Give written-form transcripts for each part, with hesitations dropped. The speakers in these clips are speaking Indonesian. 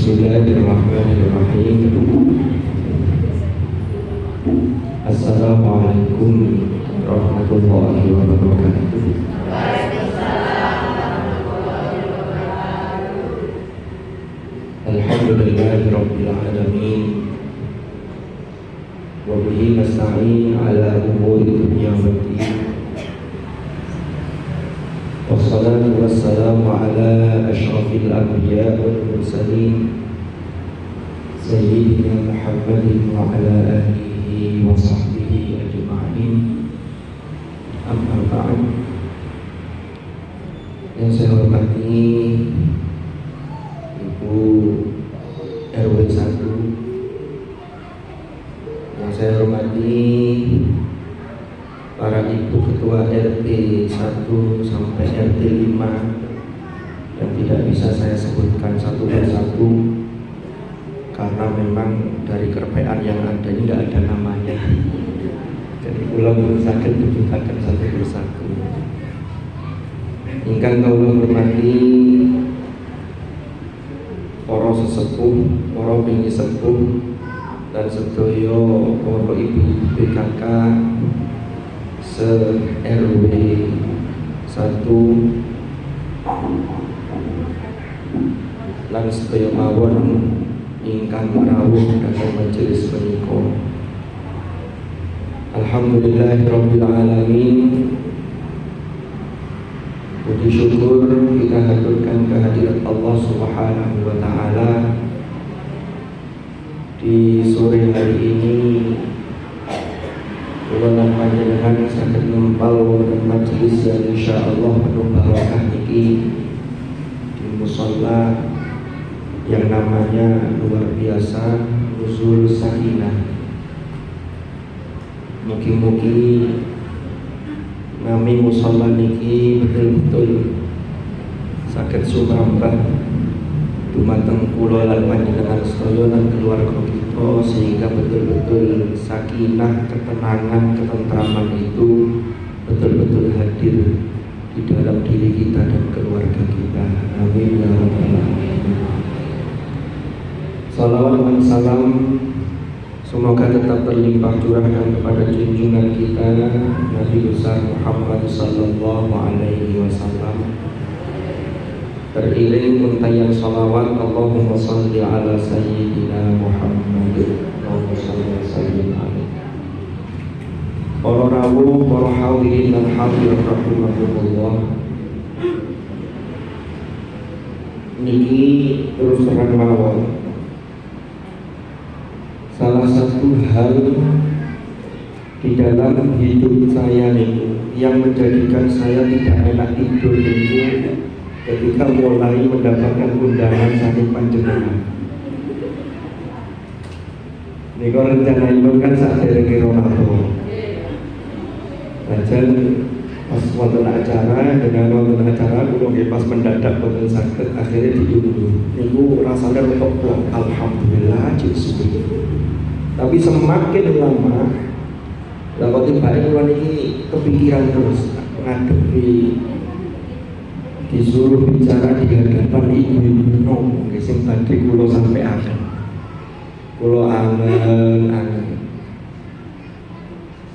Bismillahirrahmanirrahim. Assalamualaikum warahmatullahi wabarakatuh. Alhamdulillahirabbil alamin. Wa bihi nasta'in ala umuri dunya waddin. Wassalatu wassalamu ala asyrafil anbiya wal mursalin Sayyidina Muhammadin wa ala alihi wa sahbihi ajma'in. Amma ba'd. Yang saya hormati Ibu RW 1, yang saya hormati para ibu ketua RT 1 sampai RT 5 yang tidak bisa saya sebutkan satu persatu karena memang dari kerpean yang ada ini tidak ada namanya, jadi belum sakit menyebutkan satu persatu. Ingkang kula hormati para sesepuh, para bini sepuh dan sedaya para ibu PKK se-RW 1 lan sedaya mawon ingkang rawuh dhateng majelis menika. Alhamdulillahirabbil alamin. Puji syukur kita haturkan kehadirat Allah Subhanahu wa taala di sore hari ini. Kula panjenengan saged nempal wonten majelis yang insyaallah penuh barokah niki di mushola yang namanya luar biasa Nuzul Sakinah. Mugi-mugi nami mushola niki betul-betul saged sumrambah dumateng kula lan panjenengan sedaya lan keluarga kita, sehingga betul-betul sakinah, ketenangan, ketentraman itu betul-betul hadir di dalam diri kita dan keluarga kita. Amin ya rabbal alamin. Salawat dan salam semoga tetap terlimpah curahkan kepada junjungan kita Nabi besar Muhammad sallallahu alaihi wasallam. Teriring untayan salawat Allahumma salli ala sayyidina Muhammad. Allahumma salli ala sayyidina Muhammad. Para rawuh, para hadirin dan hadirat rahimahumullah. Niki terus terang mawon. Salah satu hal di dalam hidup saya ini yang menjadikan saya tidak enak tidur itu ketika mulai mendapatkan undangan saking panjenengan. Ini kalau rencana itu kan saat dari Ramadan. Najan pas wonten acara dengan wonten acara kulo pas mendadak wonten sakit akhirnya diundur. Niku rasanya untuk plong alhamdulillah Yesus. Tapi semakin lama lalu tiba-tiba kulo niki kepikiran terus ngadepi disuruh bicara di hadapan ibu-ibu nom, sing tadi kulo sampai ada, kulo angen.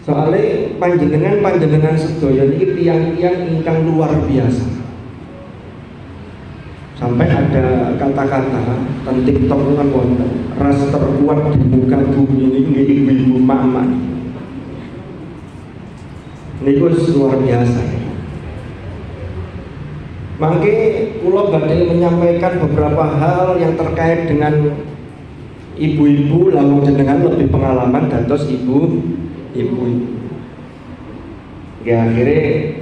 Soalnya panjenengan sedaya ini tiang-tiang ingkang luar biasa. Sampai ada kata-kata tentang TikTok kan wonten, ras terkuat di muka bumi ini ibu-ibu mama. Ini luar biasa ya. Mangke kula badhe menyampaikan beberapa hal yang terkait dengan ibu-ibu, lalu jenengan lebih pengalaman dados ibu. Ya akhirnya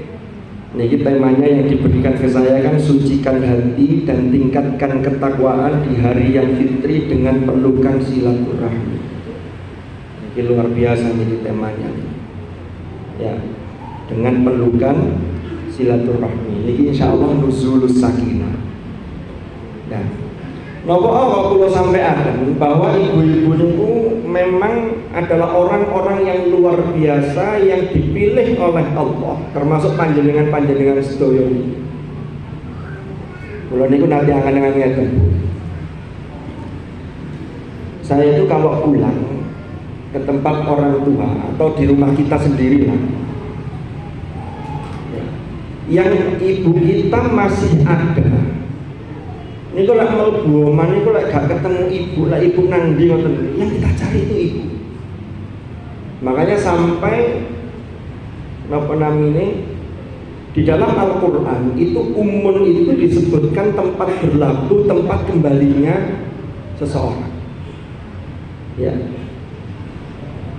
niki temanya yang diberikan ke saya kan sucikan hati dan tingkatkan ketakwaan di hari yang fitri dengan pelukan silaturahmi. Ini luar biasa niki temanya. Ya, dengan pelukan silaturahmi. Ini insyaallah nuzulus sakinah. Nah, Nopo kula sampai ada bahwa ibu-ibu itu memang adalah orang-orang yang luar biasa yang dipilih oleh Allah, termasuk panjenengan sedaya niki. Kula niku nanti angen-angen ngeten. Saya itu kalau pulang ke tempat orang tua atau di rumah kita sendiri lah, yang ibu kita masih ada, ini kalau mau buoman, ini kalau gak ketemu ibu, lah ibu nandi, yang kita cari itu ibu. Makanya sampai apa namanya di dalam Al-Quran itu umun itu disebutkan tempat berlabuh, tempat kembalinya seseorang. Ya.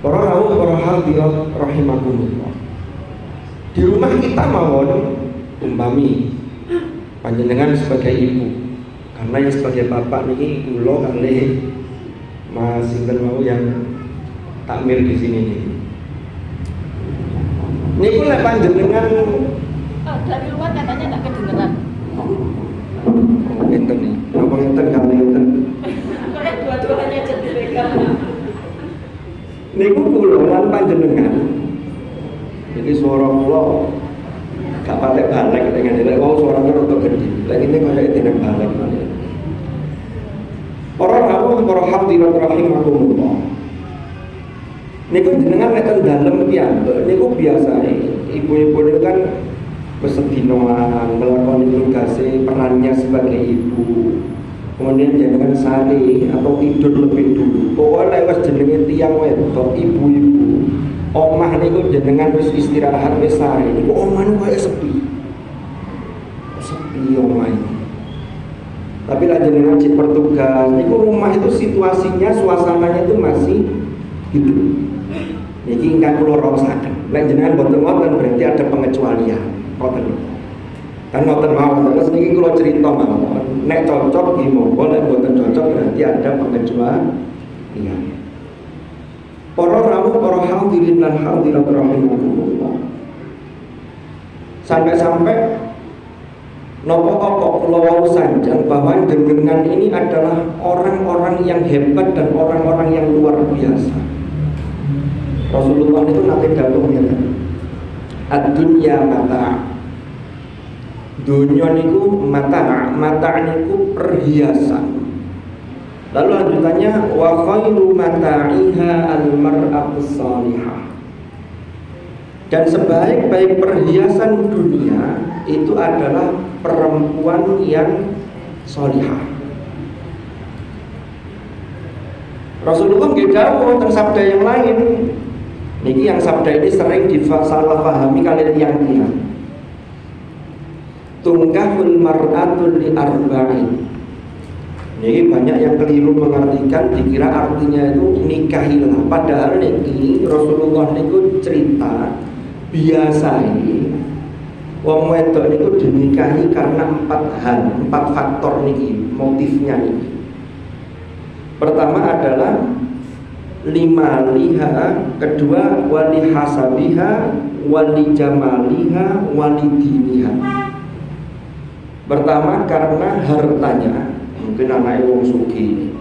Para rawuh, para hadirat rahimakumullah. Di rumah kita mawon umpami panjenengan sebagai ibu, karena yang sebagai bapak niki kula kalih Mas sinten mau yang takmir di sini nih. Niku lek panjenengan dari luar katanya nggak kedengeran. Oh, enten nih. Apa enten kalau enten? Kayak dua-duanya jadi mereka. Niku kula lan panjenengan. Iki suara kula gak patek balik dengan nek wong suarane rada gedhe. Lek ngene kaya denek balik malih. Para rawuh, para hadirat rahimakumullah. Niku jenengan nek ten dalem piyambak niku biasane ibu-ibu niku kan kesedinoan melakoni tugasnya, perannya sebagai ibu. Kemudian jangan sari atau tidur lebih dulu. Pokoknya lewat jenenge tiang wedok ibu-ibu. Omah niku jenengan wis istirahat wis sari. Niku omah niku kaya sepi. Sepi omah ini. Tapi lah jenengan cek bertugas, niku rumah itu situasinya, suasananya itu masih hidup. Niki ingkang kula raosaken. Lek jenengan boten wonten berarti ada pengecualian. Kan ngoten mawon terus niki kula crita mawon. Nek cocok nggih monggo, nek mboten cocok berarti ada pengecualian. Iya. Para rawuh, para hadirin lan hadirat rahimakumullah. Sampai-sampai napa-napa kula wau sanjang bahwa jenengan ini adalah orang-orang yang hebat dan orang-orang yang luar biasa. Rasulullah itu nanti dawuh ngene. Ad-dunya mata'. Dunya niku mata', mata' niku perhiasan. Lalu lanjutannya wa khairu mata'iha al-mar'atus salihah. Dan sebaik-baik perhiasan dunia itu adalah perempuan yang salihah. Rasulullah nggih dawuh wonten sabda yang lain. Niki yang sabda ini sering disalahpahami kali tiyang-tiyang. Tungkahul mar'atul li arba'in. Niki banyak yang keliru mengartikan, dikira artinya itu nikahilah. Padahal niki Rasulullah niku cerita biasa ini wong wedok niku dinikahi karena 4 hal, 4 faktor niki, motifnya niki. Pertama adalah lima liha, kedua wali hasabiha, wali jamaliha, wali diniha. Pertama karena hartanya, mungkin anaknya wong sugih.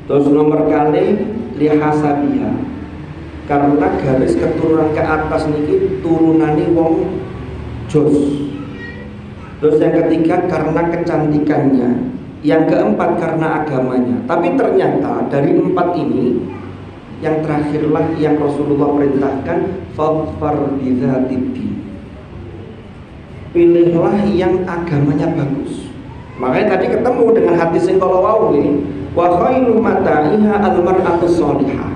Terus nomor kali li hasabiha, karena garis keturunan ke atas niki turunane wong jos. Terus yang ketiga karena kecantikannya. Yang keempat karena agamanya. Tapi ternyata dari 4 ini yang terakhirlah yang Rasulullah perintahkan, fadfar bidzatid. Pilihlah yang agamanya bagus. Makanya tadi ketemu dengan hadis yang kalau wau wa khairu mata'iha al-mar'atus salihah.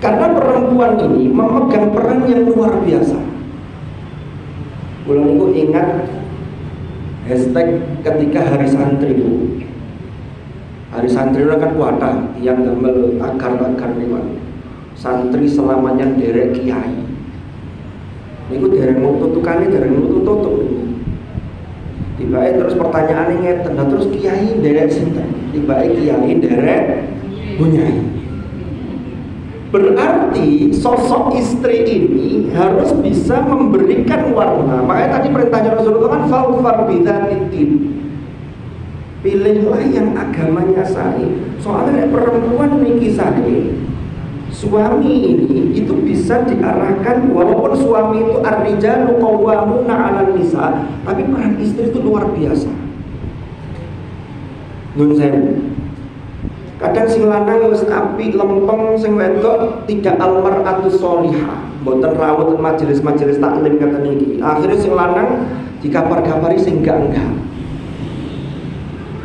Karena perempuan ini memegang peran yang luar biasa. Bulan itu ingat hashtag ketika hari santri itu. Hari santri itu kan wadah yang gambar agar-agar lewat. Santri selamanya derek kiai. Niku derek tutukannya derek tutup. Tiba-tiba terus pertanyaannya ngeten, terus kiai derek sinten? Tiba-tiba kiai derek bunyai. Berarti sosok istri ini harus bisa memberikan warna. Makanya tadi perintahnya Rasulullah kan fadfar bidzatid. Pilihlah yang agamanya sahih. Soalnya perempuan niki sahih, suami ini itu bisa diarahkan. Walaupun suami itu ar-rijalu qawwamuna 'alan nisa, tapi peran istri itu luar biasa. Nun sewu. Kadang sing lanang wis apik lempeng, sing wedok tidak almar'atus sholihah. Mboten rawuh majelis-majelis taklim kata niki. Akhirnya sing lanang dikabar-kabari sing enggak.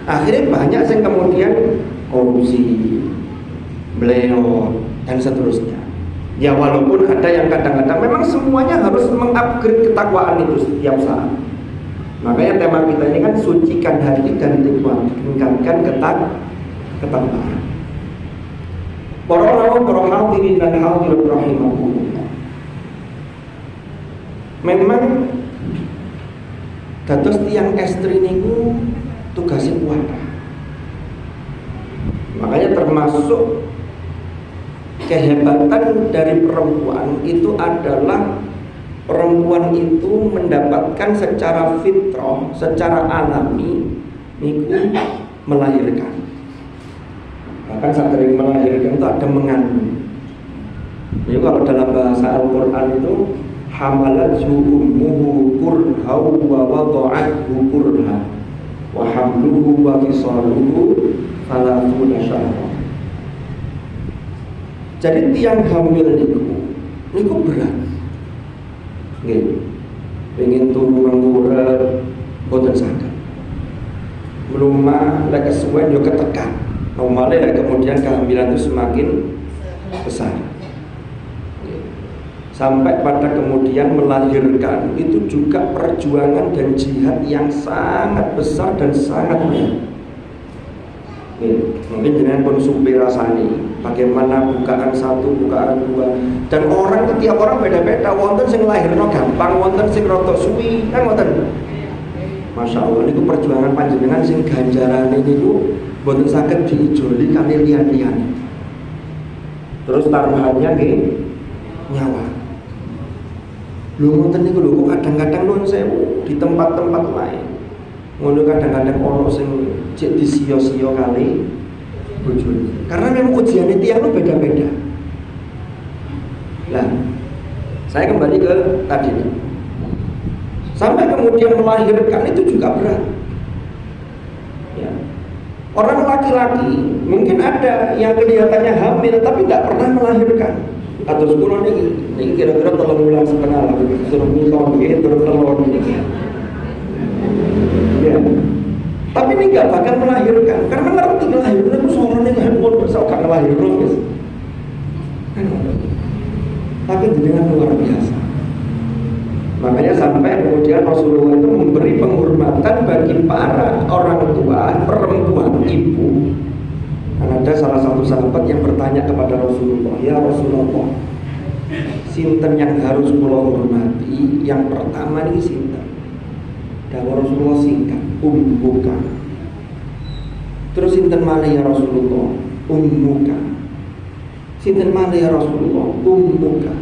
Akhirnya banyak sing kemudian korupsi, beliau dan seterusnya. Ya walaupun ada yang kadang-kadang memang semuanya harus mengupgrade ketakwaan itu setiap saat. Makanya tema kita ini kan sucikan hati dan tingkatkan ketakwaan. Para hadirin dan hadirat rahimakumullah. Memang dados tiyang estri niku tugasnya kuat. Makanya termasuk kehebatan dari perempuan itu adalah perempuan itu mendapatkan secara fitrah, secara alami niku melahirkan. Bahkan saat dari melahirkan itu ada mengandung. Jadi kalau dalam bahasa Al-Quran itu hamalathu ummuhu kurha wa wada'athu kurha wa hamluhu wa fisaluhu 30 syahra. Jadi tiang hamil niku berat. Nggih. Pengen turu ngurep boten saged. Melumah lek kesuwen yo ketekan. Normalnya kemudian kehamilan itu semakin besar. Sampai pada kemudian melahirkan itu juga perjuangan dan jihad yang sangat besar dan sangat berat. Mungkin dengan pun supir rasani bagaimana bukaan 1, bukaan 2, dan orang setiap orang beda-beda. Wonten sing lahirno gampang, wonten sing rada suwi, kan wonten. Masya Allah, ini perjuangan panjenengan sing ganjaran niku boten saged diijoli kali liyan-liyan. Terus taruhannya nggih nyawa. Lho ngoten niku lho kok kadang-kadang nuwun sewu di tempat-tempat lain. Ngono kadang-kadang ono sing cek disia-sia kali bojone. Karena memang ujiane tiyang itu beda-beda. Nah, saya kembali ke tadi nih. Sampai kemudian melahirkan itu juga berat. Ya. Orang laki-laki mungkin ada yang kelihatannya hamil tapi tidak pernah melahirkan. Atau sekolah ini kira-kira 3 bulan setengah lah, suruh mikon gitu, telur ini. Ya. Tapi ini nggak bakal melahirkan karena ngerti melahirkan itu suaranya handphone bersama melahirkan guys. Tapi dengan luar biasa. Makanya sampai kemudian Rasulullah itu memberi penghormatan bagi para orang tua, perempuan, ibu. Dan ada salah satu sahabat yang bertanya kepada Rasulullah, ya Rasulullah, sinten yang harus kula hormati? Yang pertama ini sinten? Dan Rasulullah singkat, ummuka. Terus sinten malih ya Rasulullah? Ummuka. Sinten malih ya Rasulullah? Ummuka.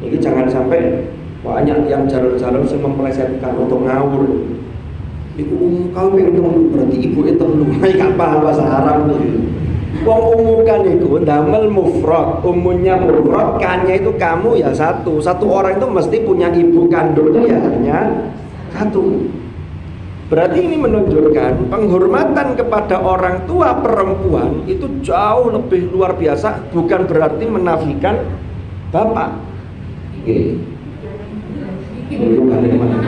Ini jangan sampai banyak yang jalan-jalan yang mempelesetkan untuk ngawur. Iku kau pengen berarti ibu itu lumai apa bahasa Arab itu. Wong umukan itu damel mufrad, umumnya mufrad, kannya itu kamu ya satu. Satu orang itu mesti punya ibu kandungnya ya hanya satu. Berarti ini menunjukkan penghormatan kepada orang tua perempuan itu jauh lebih luar biasa, bukan berarti menafikan bapak. Oke. Ini balik mana?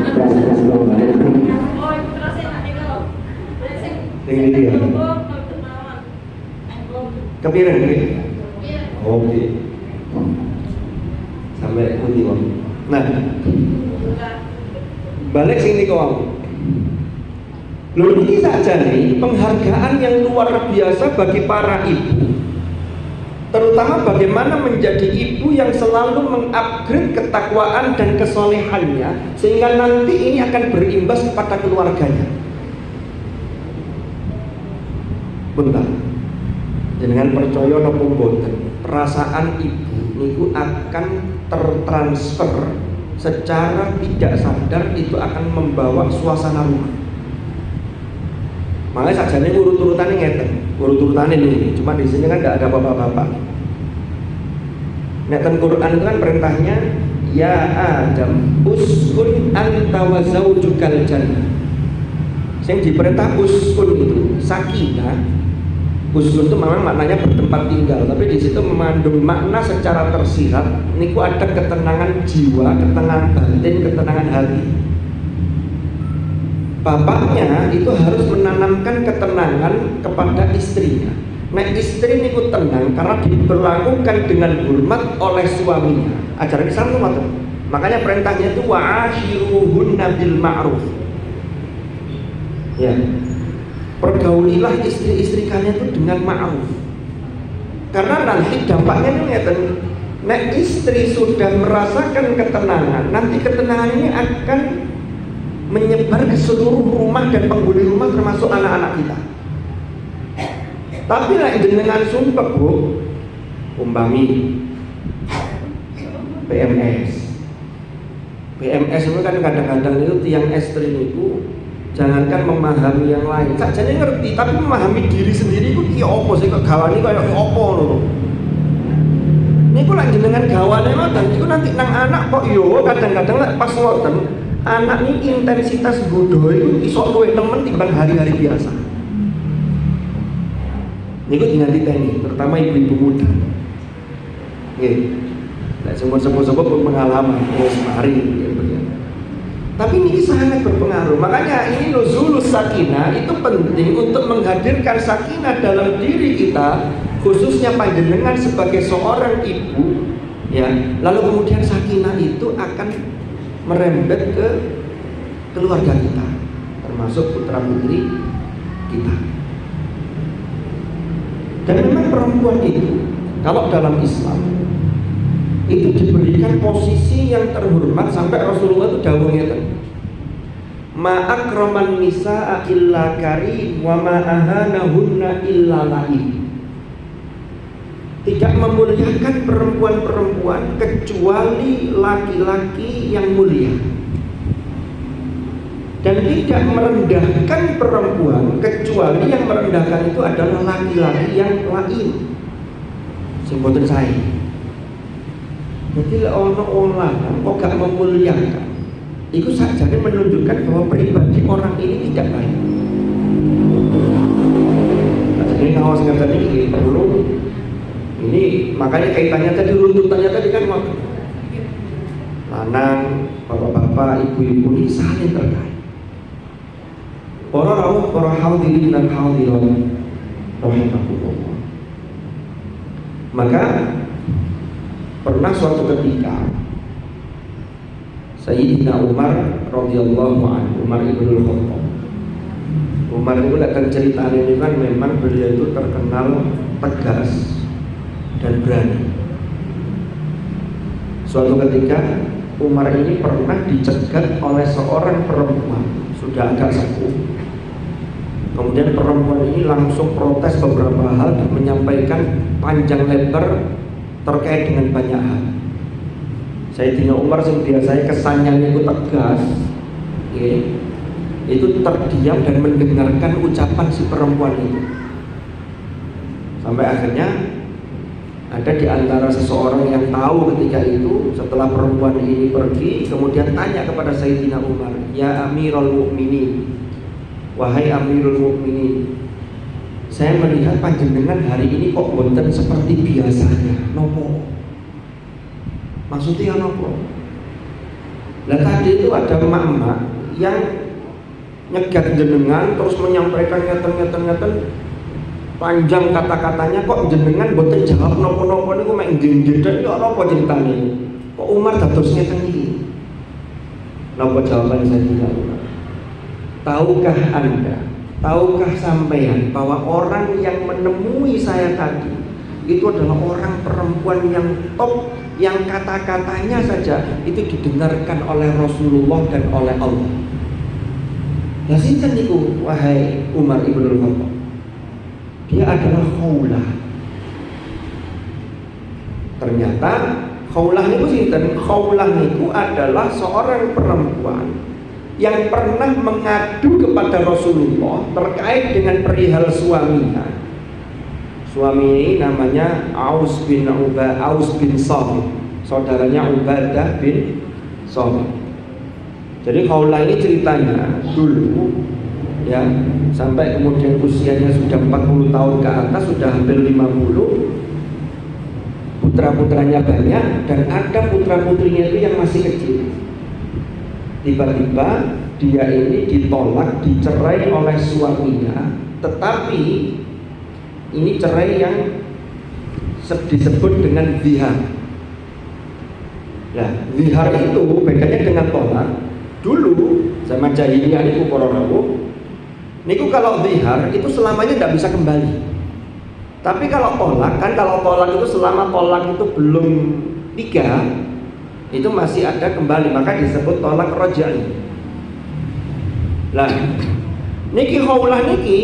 Ini dia. Kepiring ini. Oke. Sampai putih om. Nah, balik sini kok. Lalu ini saja nih penghargaan yang luar biasa bagi para ibu. Terutama bagaimana menjadi ibu yang selalu mengupgrade ketakwaan dan kesolehannya, sehingga nanti ini akan berimbas kepada keluarganya. Bentar, dengan percaya napa mboten, perasaan ibu niku akan tertransfer secara tidak sadar, itu akan membawa suasana rumah. Makanya sajane urut-urutannya ngeten. Urut-urutannya ini, cuma di sini kan tidak ada bapak-bapak. Neten Quran itu kan perintahnya, ya Adam, uskun anta wa zaujukal jannah. Yang diperintah uskun itu sakinah, Uskun itu memang maknanya bertempat tinggal, tapi di situ mengandung makna secara tersirat. Niku ada ketenangan jiwa, ketenangan batin, ketenangan hati. Bapaknya itu harus menanamkan ketenangan kepada istrinya. Nah, istri niku tenang karena diperlakukan dengan hormat oleh suaminya. Ajaran Islam itu macam. Makanya perintahnya itu wa'ashiruhunna bil ma'ruf. Ya. Pergaulilah istri-istri kalian itu dengan ma'ruf. Karena nanti dampaknya itu ngeten. Nek istri sudah merasakan ketenangan, nanti ketenangan ini akan menyebar ke seluruh rumah dan penghuni rumah termasuk anak-anak kita. Tapi nek jenengan sumpah Bu, umpami PMS itu kan kadang-kadang itu tiang ekstrim itu jangankan memahami yang lain, sajane ngerti, tapi memahami diri sendiri itu ki opo sih kok gawane kaya opo lho. Niku lak jenengan gawane ngoten, iku nanti nang anak kok yo kadang-kadang lek pas ngoten, anak ini intensitas bodoh itu iso luwih nemen timbang hari-hari biasa. Niku dengan diteni, terutama ibu-ibu muda. Nggih. Nek sepuh-sepuh pengalaman wis mari gitu. Tapi ini sangat berpengaruh. Makanya ini nuzulus sakinah itu penting untuk menghadirkan sakinah dalam diri kita, khususnya panjenengan sebagai seorang ibu, ya. Lalu kemudian sakinah itu akan merembet ke keluarga kita, termasuk putra putri kita. Dan memang perempuan itu, kalau dalam Islam itu diberikan posisi yang terhormat sampai Rasulullah itu dawuhnya ma akraman nisaa illa karim wa ma ahanahunna illa lain. Tidak memuliakan perempuan-perempuan kecuali laki-laki yang mulia, dan tidak merendahkan perempuan kecuali yang merendahkan itu adalah laki-laki yang lain. Sebutin saya. Jadi orang kok gak memuliakan, itu saja menunjukkan bahwa pribadi orang ini tidak baik. Jadi ngawas ngerti ini perlu. Ini makanya kaitannya tadi, runtutannya tadi kan waktu lanang, bapak-bapak, ibu-ibu ini saling terkait. Para hadirin dan hadirat rahimakumullah. Maka pernah suatu ketika Sayyidina Umar radhiyallahu anhu, Umar ibnul Khattab. Umar itu akan ceritanya ini kan memang beliau itu terkenal tegas dan berani. Suatu ketika Umar ini pernah dicegat oleh seorang perempuan sudah agak sepuh. Kemudian perempuan ini langsung protes beberapa hal dan menyampaikan panjang lebar terkait dengan banyak hal. Sayyidina Umar yang biasanya kesannya itu tegas, itu terdiam dan mendengarkan ucapan si perempuan itu. Sampai akhirnya ada di antara seseorang yang tahu ketika itu, setelah perempuan ini pergi, kemudian tanya kepada Sayyidina Umar, ya Amirul Mukminin, wahai Amirul Mukminin, saya melihat panjenengan hari ini kok boten seperti biasanya. Nopo? Maksudnya nopo? Lah tadi itu ada emak-emak yang nyegat jenengan terus menyampaikan ngeten panjang kata-katanya, kok jenengan boten jawab nopo-nopo niku mek njenjer dan yo nopo ceritane. Kok Umar dados ngeten iki? Nopo jawaban Sayyidina Umar? Tahukah Anda, tahukah sampean bahwa orang yang menemui saya tadi itu adalah orang perempuan yang top, yang kata-katanya saja itu didengarkan oleh Rasulullah dan oleh Allah. Lah sinten niku wahai Umar ibnul Khattab? Dia adalah Khawlah. Ternyata Khawlah niku sinten? Khawlah niku adalah seorang perempuan yang pernah mengadu kepada Rasulullah terkait dengan perihal suaminya. Suami ini namanya Aus bin Samit, saudaranya Ubadah bin Samit. Jadi Khawlah ini ceritanya dulu ya, sampai kemudian usianya sudah 40 tahun ke atas, sudah hampir 50, putra-putranya banyak, dan ada putra-putrinya itu yang masih kecil. Tiba-tiba dia ini ditolak, dicerai oleh suaminya, tetapi ini cerai yang disebut dengan zihar. Nah, zihar itu bedanya dengan tolak. Dulu zaman jahiliyah niku para rawuh, niku kalau zihar itu selamanya tidak bisa kembali. Tapi kalau tolak kan, kalau tolak itu selama tolak itu belum 3, itu masih ada kembali, maka disebut tolak rojai. Nah, niki khaulah niki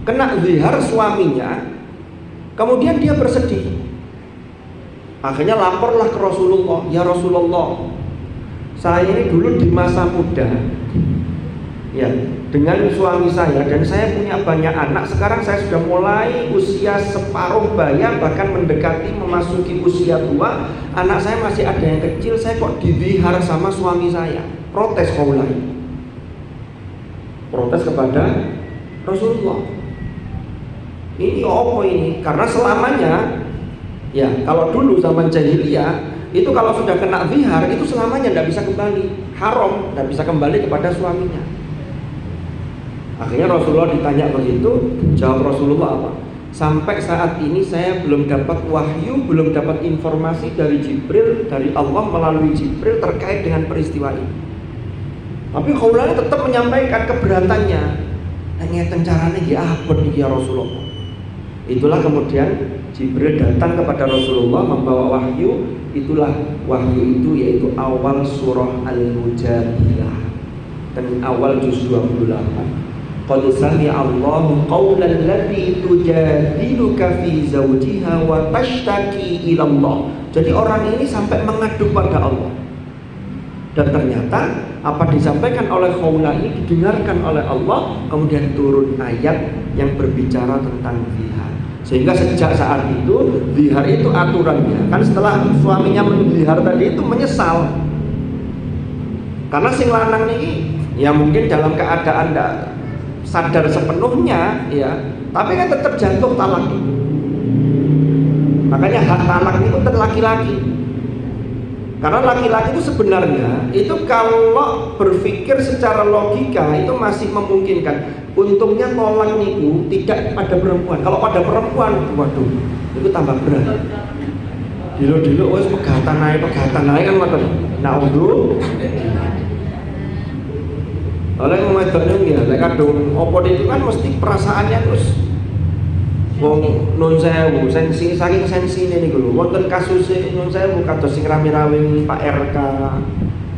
kena zihar suaminya, kemudian dia bersedih. Akhirnya laporlah ke Rasulullah, ya Rasulullah, saya ini dulu di masa muda, ya, dengan suami saya, dan saya punya banyak anak. Sekarang saya sudah mulai usia separuh baya, bahkan mendekati memasuki usia tua. Anak saya masih ada yang kecil, saya kok dizihar sama suami saya. Protes khaulah, protes kepada Rasulullah. Ini apa ini? Karena selamanya, ya, kalau dulu zaman jahiliyah itu kalau sudah kena zihar itu selamanya tidak bisa kembali, haram, tidak bisa kembali kepada suaminya. Akhirnya Rasulullah ditanya begitu, jawab Rasulullah apa? Sampai saat ini saya belum dapat wahyu, belum dapat informasi dari Jibril, dari Allah melalui Jibril terkait dengan peristiwa ini. Tapi Khawlah tetap menyampaikan keberatannya. Ngeten carane nggih apa niki ya Rasulullah. Itulah kemudian Jibril datang kepada Rasulullah membawa wahyu. Itulah wahyu itu, yaitu awal surah Al-Mujadilah dan awal juz 28. Qad sami'a Allahu qawlan lati tujadiluka fi zawjiha wa tashtaki ila Allah. Jadi orang ini sampai mengadu pada Allah. Dan ternyata apa disampaikan oleh Khawlah ini didengarkan oleh Allah, kemudian turun ayat yang berbicara tentang zihar. Sehingga sejak saat itu zihar itu aturannya kan setelah suaminya menzihar tadi itu menyesal. Karena sing lanang ini ya mungkin dalam keadaan tidak sadar sepenuhnya, ya, tapi kan tetap jatuh talak. Makanya hak talak itu untuk laki-laki. Karena laki-laki itu sebenarnya itu kalau berpikir secara logika itu masih memungkinkan. Untungnya tolak niku tidak pada perempuan. Kalau pada perempuan, waduh, itu tambah berat. Dilo-dilo wis pegatan ae kan ngoten. Nah, untuk oleh ngomongnya ya, lek kadung opo itu kan mesti perasaannya terus wong nun sewu sensi saking sensine niku lho. Wonten kasus nun sewu kados sing rame-rame Pak RK.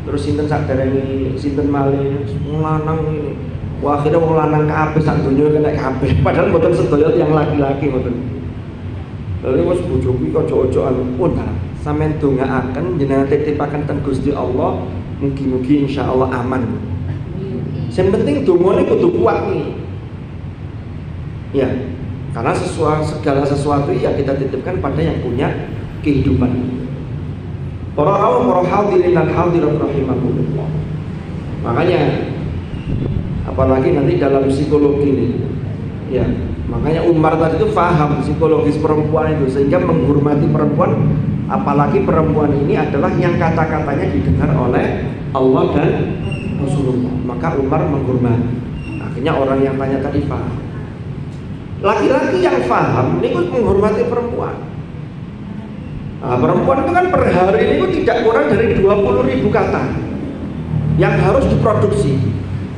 Terus sinten sakderenge sinten malih lanang ini. Wah, akhirnya wong lanang kabeh sak donya kena kabeh. Padahal mboten sedaya yang laki-laki mboten. Lalu wis bojoku iki aja-aja pun sampean dongaaken jenengan titipaken ten Gusti Allah, mugi-mugi insyaallah aman. Yang penting dongane kudu kuat nih. Ya, karena segala sesuatu ya kita titipkan pada yang punya kehidupan. Para hadirin dan hadirat rahimakumullah. Makanya apalagi nanti dalam psikologi ini, ya, makanya Umar tadi itu paham psikologis perempuan itu sehingga menghormati perempuan, apalagi perempuan ini adalah yang kata-katanya didengar oleh Allah dan Rasulullah, maka Umar menghormati. Akhirnya orang yang tanya tadi paham. Laki-laki yang paham ini menghormati perempuan. Nah, perempuan itu kan per hari ini tidak kurang dari 20.000 kata yang harus diproduksi.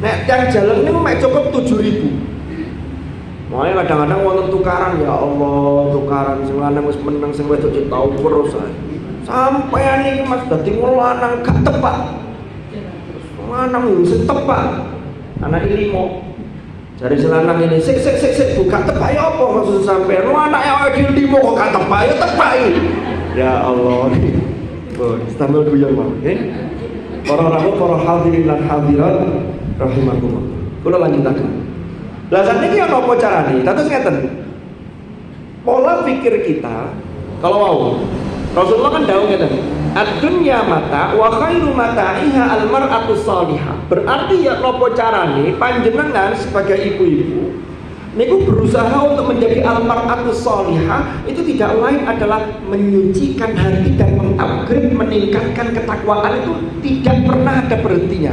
Nek yang jalan ini mek cukup 7.000. Makanya kadang-kadang wonten tukaran, ya Allah, tukaran sing lanang wis meneng sing wedok cek tau terus ae. Sampeyan iki Mas dadi lanang gak tepak. Lanang sing tepak. Anak limo. Jare sing lanang ini sik buka tepak ya apa maksud sampeyan? Anak ya limo kok gak tepak ya tepak iki. Ya Allah. Oh, sambil guyon wae, nggih. Para hadirin lan hadirat rahimakumullah. Kula lanjutaken. Lah sakniki ana apa carane? Dados ngeten. Pola pikir kita kalau mau Rasulullah kan dawuh ngeten. ad-dunya mata wa khairu mata'iha al-mar'atu shalihah. Berarti ya nopo carane panjenengan sebagai ibu-ibu niku berusaha untuk menjadi al-mar'atu shalihah, itu tidak lain adalah menyucikan hati dan mengupgrade, meningkatkan ketakwaan, itu tidak pernah ada berhentinya.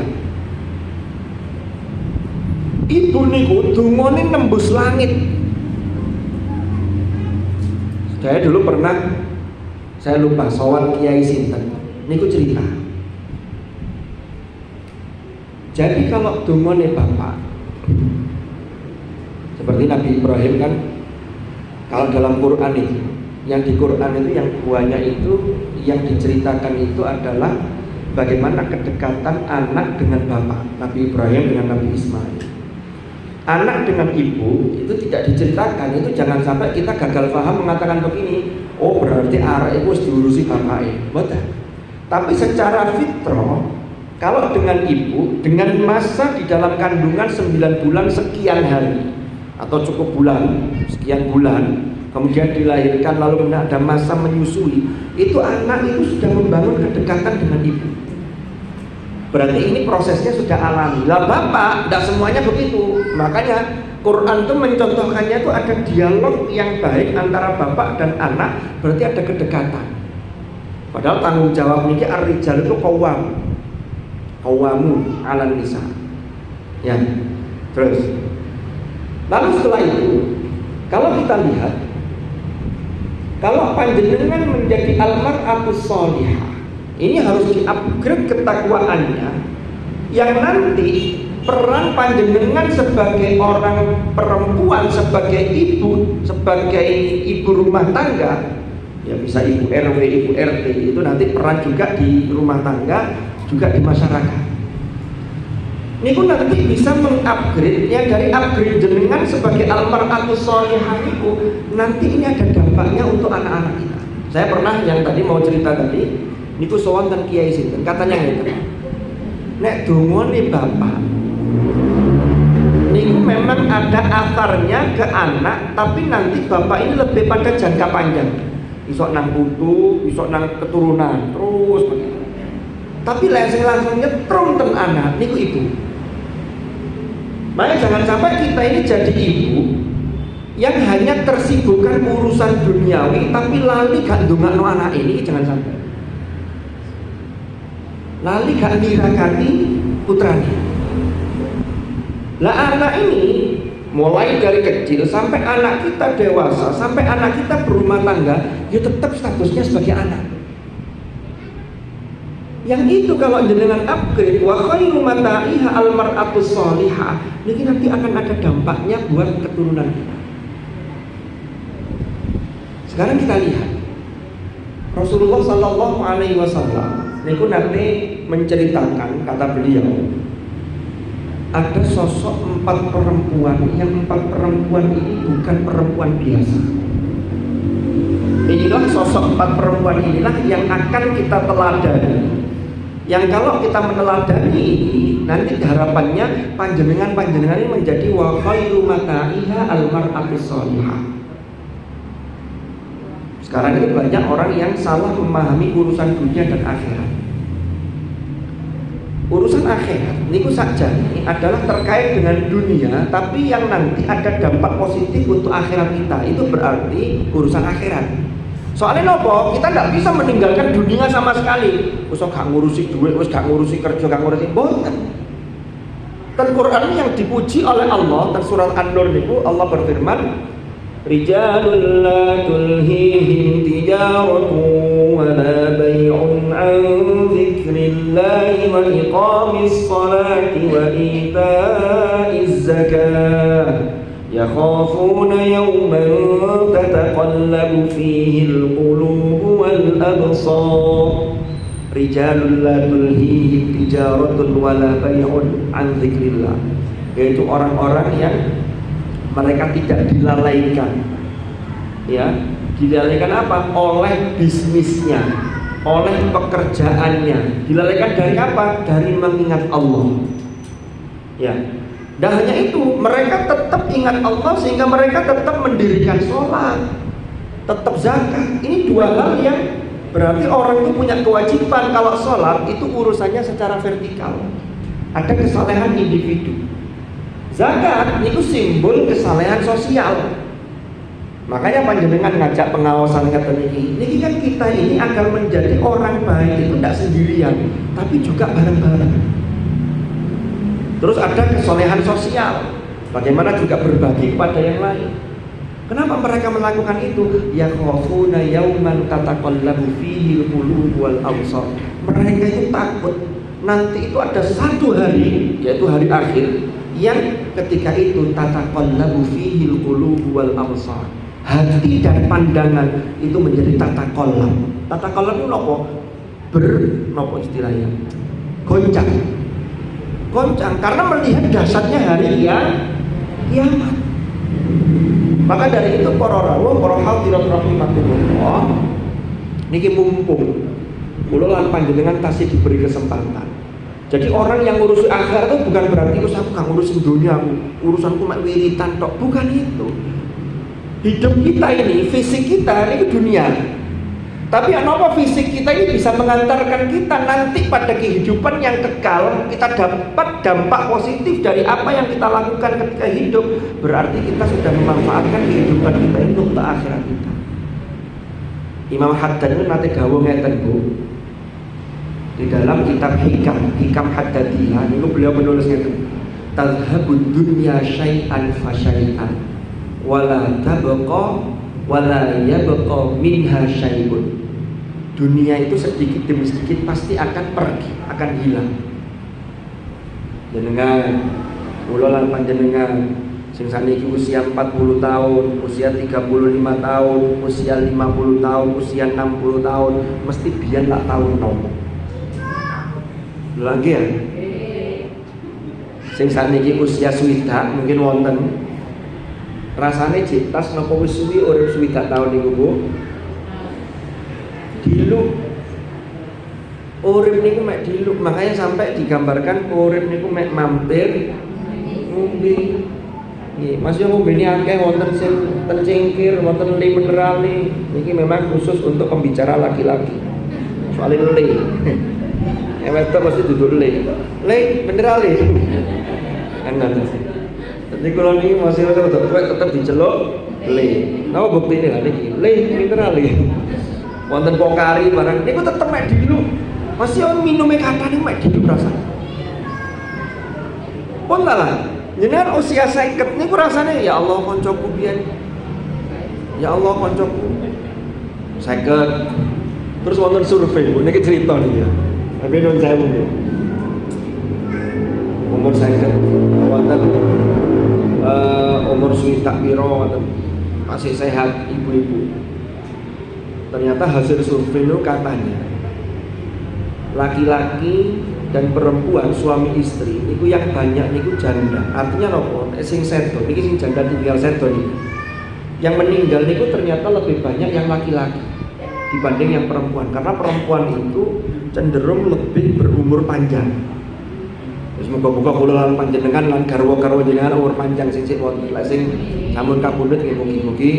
Ibu niku dungane nembus langit. Saya dulu pernah, saya lupa sowan Kiai sinten niku cerita. Jadi kalau dungane bapak seperti Nabi Ibrahim kan, kalau dalam Quran itu, yang di Quran itu yang buahnya itu yang diceritakan itu adalah bagaimana kedekatan anak dengan bapak, Nabi Ibrahim dengan Nabi Ismail. Anak dengan ibu itu tidak diceritakan. Itu jangan sampai kita gagal paham mengatakan begini, oh berarti arek itu harus diurusi bapaknya. Betul. Tapi secara fitrah, kalau dengan ibu, dengan masa di dalam kandungan 9 bulan sekian hari atau cukup bulan, sekian bulan, kemudian dilahirkan lalu ada masa menyusui, itu anak itu sudah membangun kedekatan dengan ibu. Berarti ini prosesnya sudah alami. Lah bapak, tidak semuanya begitu. Makanya Quran itu mencontohkannya itu ada dialog yang baik antara bapak dan anak, berarti ada kedekatan. Padahal tanggung jawab ini ar-rijal itu qawamun 'alan nisa. Ya. Terus. Lalu setelah itu, kalau kita lihat, kalau panjenengan menjadi al-mar'atus shalihah, ini harus di-upgrade ketakwaannya, yang nanti peran panjenengan sebagai orang perempuan, sebagai ibu rumah tangga, ya bisa ibu RW, ibu RT, itu nanti peran juga di rumah tangga, juga di masyarakat. Ini pun nanti bisa mengupgrade, ya dari upgrade jenengan sebagai al-mar'atus shalihah itu, nanti ini ada dampaknya untuk anak-anak kita. Saya pernah yang tadi mau cerita tadi, niku sowan ten Kiai sinten katanya ngeten. Nek dongane bapak niku memang ada asarnya ke anak, tapi nanti bapak ini lebih pada jangka panjang. Isok nang putu, isok nang keturunan, terus begitu. Tapi langsung nyetrum ten anak niku ibu. Makanya jangan sampai kita ini jadi ibu yang hanya tersibukkan urusan duniawi tapi lali gak ndongakno anak ini, jangan sampai. Lali gak nirakati putranya. Lah anak ini mulai dari kecil sampai anak kita dewasa, sampai anak kita berumah tangga, ya tetap statusnya sebagai anak. Yang itu kalau jenengan upgrade wa khairu mata'iha al-mar'atus shalihah, ini nanti akan ada dampaknya buat keturunan kita. Sekarang kita lihat Rasulullah sallallahu alaihi wasallam niku nanti menceritakan, kata beliau, ada sosok 4 perempuan, yang 4 perempuan ini bukan perempuan biasa. Inilah sosok 4 perempuan inilah yang akan kita teladani. Yang kalau kita meneladani ini, nanti harapannya panjenengan ini menjadi wa khairu mata'iha al-mar'atus shalihah. Sekarang ini banyak orang yang salah memahami urusan dunia dan akhirat. Urusan akhirat niku saja ini adalah terkait dengan dunia, tapi yang nanti ada dampak positif untuk akhirat kita. Itu berarti urusan akhirat. Soalnya nopo, kita tidak bisa meninggalkan dunia sama sekali. Usah gak ngurusi duit, gak ngurusi kerja, gak ngurusi boten. Dan Quran yang dipuji oleh Allah, dan surat An-Nur niku Allah berfirman, rijalul la tulhihim tijaratu wa la bay'un an dzikrillahi wa iqamis salati wa ita'iz zakah yakhafuna yawman tataqallabu fihi al-qulubu wal absar. Rijalul la tulhihim tijaratun wa la bay'un an dzikrillah, yaitu orang-orang yang mereka tidak dilalaikan, ya, dilalaikan apa? Oleh bisnisnya, oleh pekerjaannya. Dilalaikan dari apa? Dari mengingat Allah, ya. Dan hanya itu, mereka tetap ingat Allah sehingga mereka tetap mendirikan sholat, tetap zakat. Ini 2 hal yang Berarti orang itu punya kewajiban kalau sholat itu urusannya secara vertikal. Ada kesalehan individu. Zakat itu simbol kesalehan sosial. Makanya panjenengan ngajak pengawasan kata ini kan kita ini agar menjadi orang baik itu tidak sendirian, tapi juga bareng-bareng. Terus ada kesolehan sosial. Bagaimana juga berbagi kepada yang lain. Kenapa mereka melakukan itu? Ya khafuna yauman tataqallabu fihi al-qulub wal absar. Mereka itu takut nanti itu ada satu hari, yaitu hari akhir, yang ketika itu tataqallabu fihi al-qulub wal absar. Hati dan pandangan itu menjadi tataqallab. Tataqallab itu nopo istilahnya? Goncang. Goncang karena melihat dahsyatnya hari kiamat. Maka dari itu para rawuh, para hadirat rahimakumullah, niki mumpung kula lan panjenengan tasih diberi kesempatan. Jadi orang yang ngurus akhirat itu bukan berarti aku gak ngurusin dunia, urusanku mek wiritan tok, bukan itu. Hidup kita ini, fisik kita ini dunia. Tapi apa fisik kita ini bisa mengantarkan kita nanti pada kehidupan yang kekal. Kita dapat dampak positif dari apa yang kita lakukan ketika hidup. Berarti kita sudah memanfaatkan kehidupan kita itu untuk akhirat kita. Imam Haddad itu nanti dawuh ngeten Bu. Di dalam kitab Hikam Haddadiyah itu beliau menulis ngeten. Tadhhabud dunya syai'an fa syai'an wala tabqa wala yabqa minha syai'un. Dunia itu sedikit demi sedikit pasti akan pergi, akan hilang. Jenengan, kula lan panjenengan sing saniki usia 40 tahun, usia 35 tahun, usia 50 tahun, usia 60 tahun, mesti biyen tak tahu nomo. Lagi ya? Sing saniki usia swidak mungkin wonten rasane jitas napa wis suwi urip swidak tahun niku Bu? Diluk urip niku mek diluk, makanya sampai digambarkan urip niku mek mampir ngombe. Nggih, masih ngombe ni akeh wonten sing ten cingkir, wonten li mineral niki memang khusus untuk pembicara laki-laki. Soalnya le. Wedok mesti duduk le. Le mineral le. Enak. Jadi kalau niki masih tetap diceluk le. Napa buktine lha niki? Le mineral le. Wonten pokari barang niku tetep mek dilu. Masih minume kathane mek dilu rasane. Pun lah. Jenengan usia 50 niku rasane ya Allah koncoku biyen. Ya Allah koncoku 50. Terus wonten survei, niki cerita niki ya. Tapi non sewu. Umur 50 wonten umur swidak pira wonten masih sehat ibu-ibu. Ternyata hasil survei itu katanya laki-laki dan perempuan suami istri itu yang banyak niku janda. Artinya nopo? Sing sedo, niki sing janda tinggal sedo niku. Yang meninggal niku ternyata lebih banyak yang laki-laki dibanding yang perempuan. Karena perempuan itu cenderung lebih berumur panjang. Wis muga-muga kula lan panjenengan lan garwa-garwa jenengan umur panjang sing wonten. Lah sing sampun kapundhut nggih mugi-mugi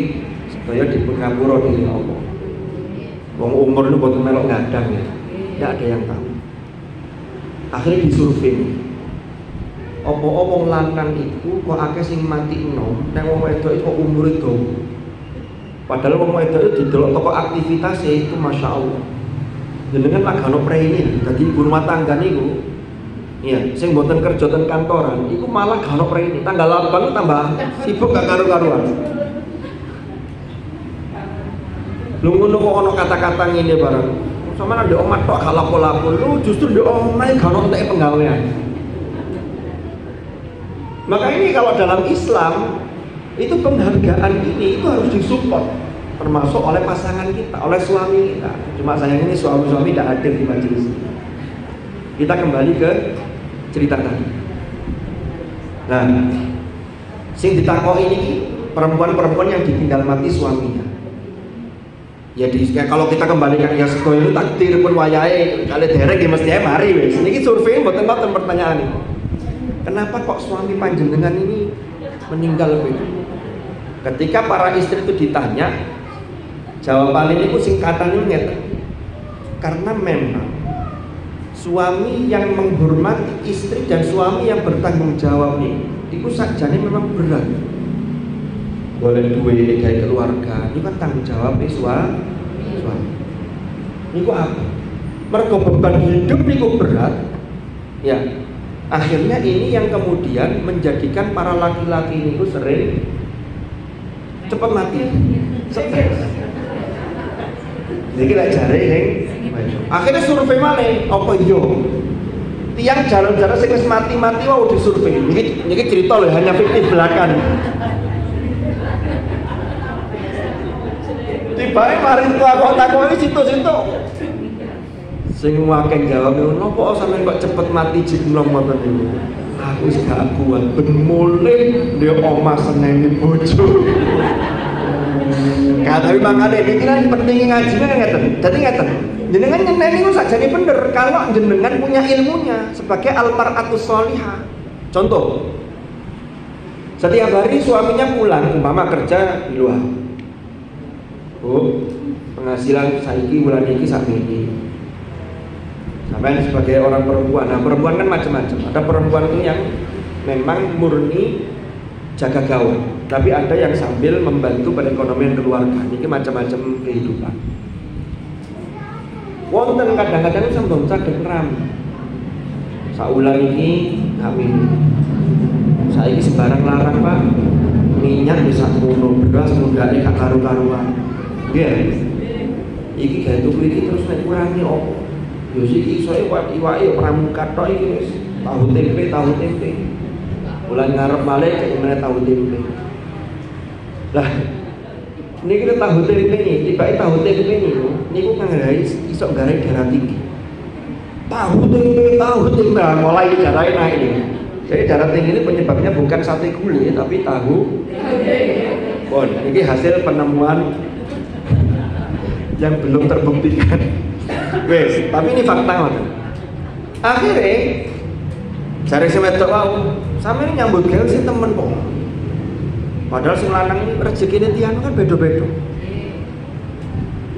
sedaya dipun ngapura dening Allah. Wong umur itu boten melok ngadang ya. Tidak ada yang tahu. Akhirnya disurvei. Apa wong lanang itu kok akeh sing mati enom, nek wong wedok itu umur itu. Padahal wong wedok itu didelok toko aktivitasnya itu Masya Allah. Jenengan lagi ono preine, dadi ibu rumah tangga niku. Iya, sing boten kerja ten kantoran, iku malah gak ono preine. Tanggal 8 tambah sibuk gak karu-karuan. Lu ngono kok ono kata-kata ngene bareng. Sampeyan ndek omah tok gak lapo-lapo, lu justru ndek omah gak ono entek penggawean. Maka ini kalau dalam Islam itu penghargaan ini itu harus disupport, termasuk oleh pasangan kita, oleh suami kita. Cuma sayang ini suami-suami tidak hadir di majelis. Kita kembali ke cerita tadi. Nah, sing ditakoni ini perempuan-perempuan yang ditinggal mati suaminya. Ya kalau kita kembalikan ya sekolah itu takdir pun wayahe kali derek ya mesti mari wis. Niki survei mboten-mboten pertanyaan ini. Kenapa kok suami panjenengan ini meninggal begitu? Ketika para istri itu ditanya, jawaban ini ku singkatannya ngeten. Karena memang suami yang menghormati istri dan suami yang bertanggung jawab itu sakjane memang berat. Boleh duwe gawe keluarga, itu kan tanggung jawab suami. Niku apa? Mergo beban hidup niku berat. Ya. Akhirnya ini yang kemudian menjadikan para laki-laki niku sering cepat mati. Stres. Niki lek jare ning akhirnya survei malih apa iya? Tiang jalan-jalan sing wis mati-mati wae disurvei. Niki cerita lho, hanya fiktif belakang. Tibae mari kok takoki situ-situ. Sing akeh jawab ngono kok sampean kok cepet mati jimlong ngoten niku. Aku wis gak kuat ben mulih ndek omah seneni bojo. Tapi makane iki kan penting ngaji kan ngeten. Dadi ngeten. Jenengan nyeneni ku sakjane bener kalau jenengan punya ilmunya sebagai al-mar'atus sholihah. Contoh. Setiap hari suaminya pulang umpama kerja di luar. Bu, penghasilan saiki bulan iki sakmene. Sampai sebagai orang perempuan, nah perempuan kan macam-macam. Ada perempuan itu yang memang murni jaga gawang, tapi ada yang sambil membantu perekonomian keluarga. Ini macam-macam kehidupan. Wonten kadang-kadang sambung saged ngrami. Saulan iki kami saiki sembarang larang Pak. Minyak bisa ngono, beras mundake gak karu-karuan. Nggih. Iki gawe tuku iki terus nek kurangi opo? Yo iki isoe iwake pramuka tok iki wis tahu tempe. Bulan ngarep malih cek meneh tahu tempe. Lah niki tahu tempe iki, tibake tahu tempe niku kang gawe iso gawe darah tinggi. Tahu tempe mulai darah naik ini. Jadi darah tinggi ini penyebabnya bukan sate gulai tapi tahu. Bon, ini hasil penemuan yang belum terbuktikan. Wes, tapi ini fakta ngoten. Akhirnya cari si wedok wau, sampe nyambut gawe si temen kok. Padahal sing lanang ini rezekine tiyang kan beda-beda.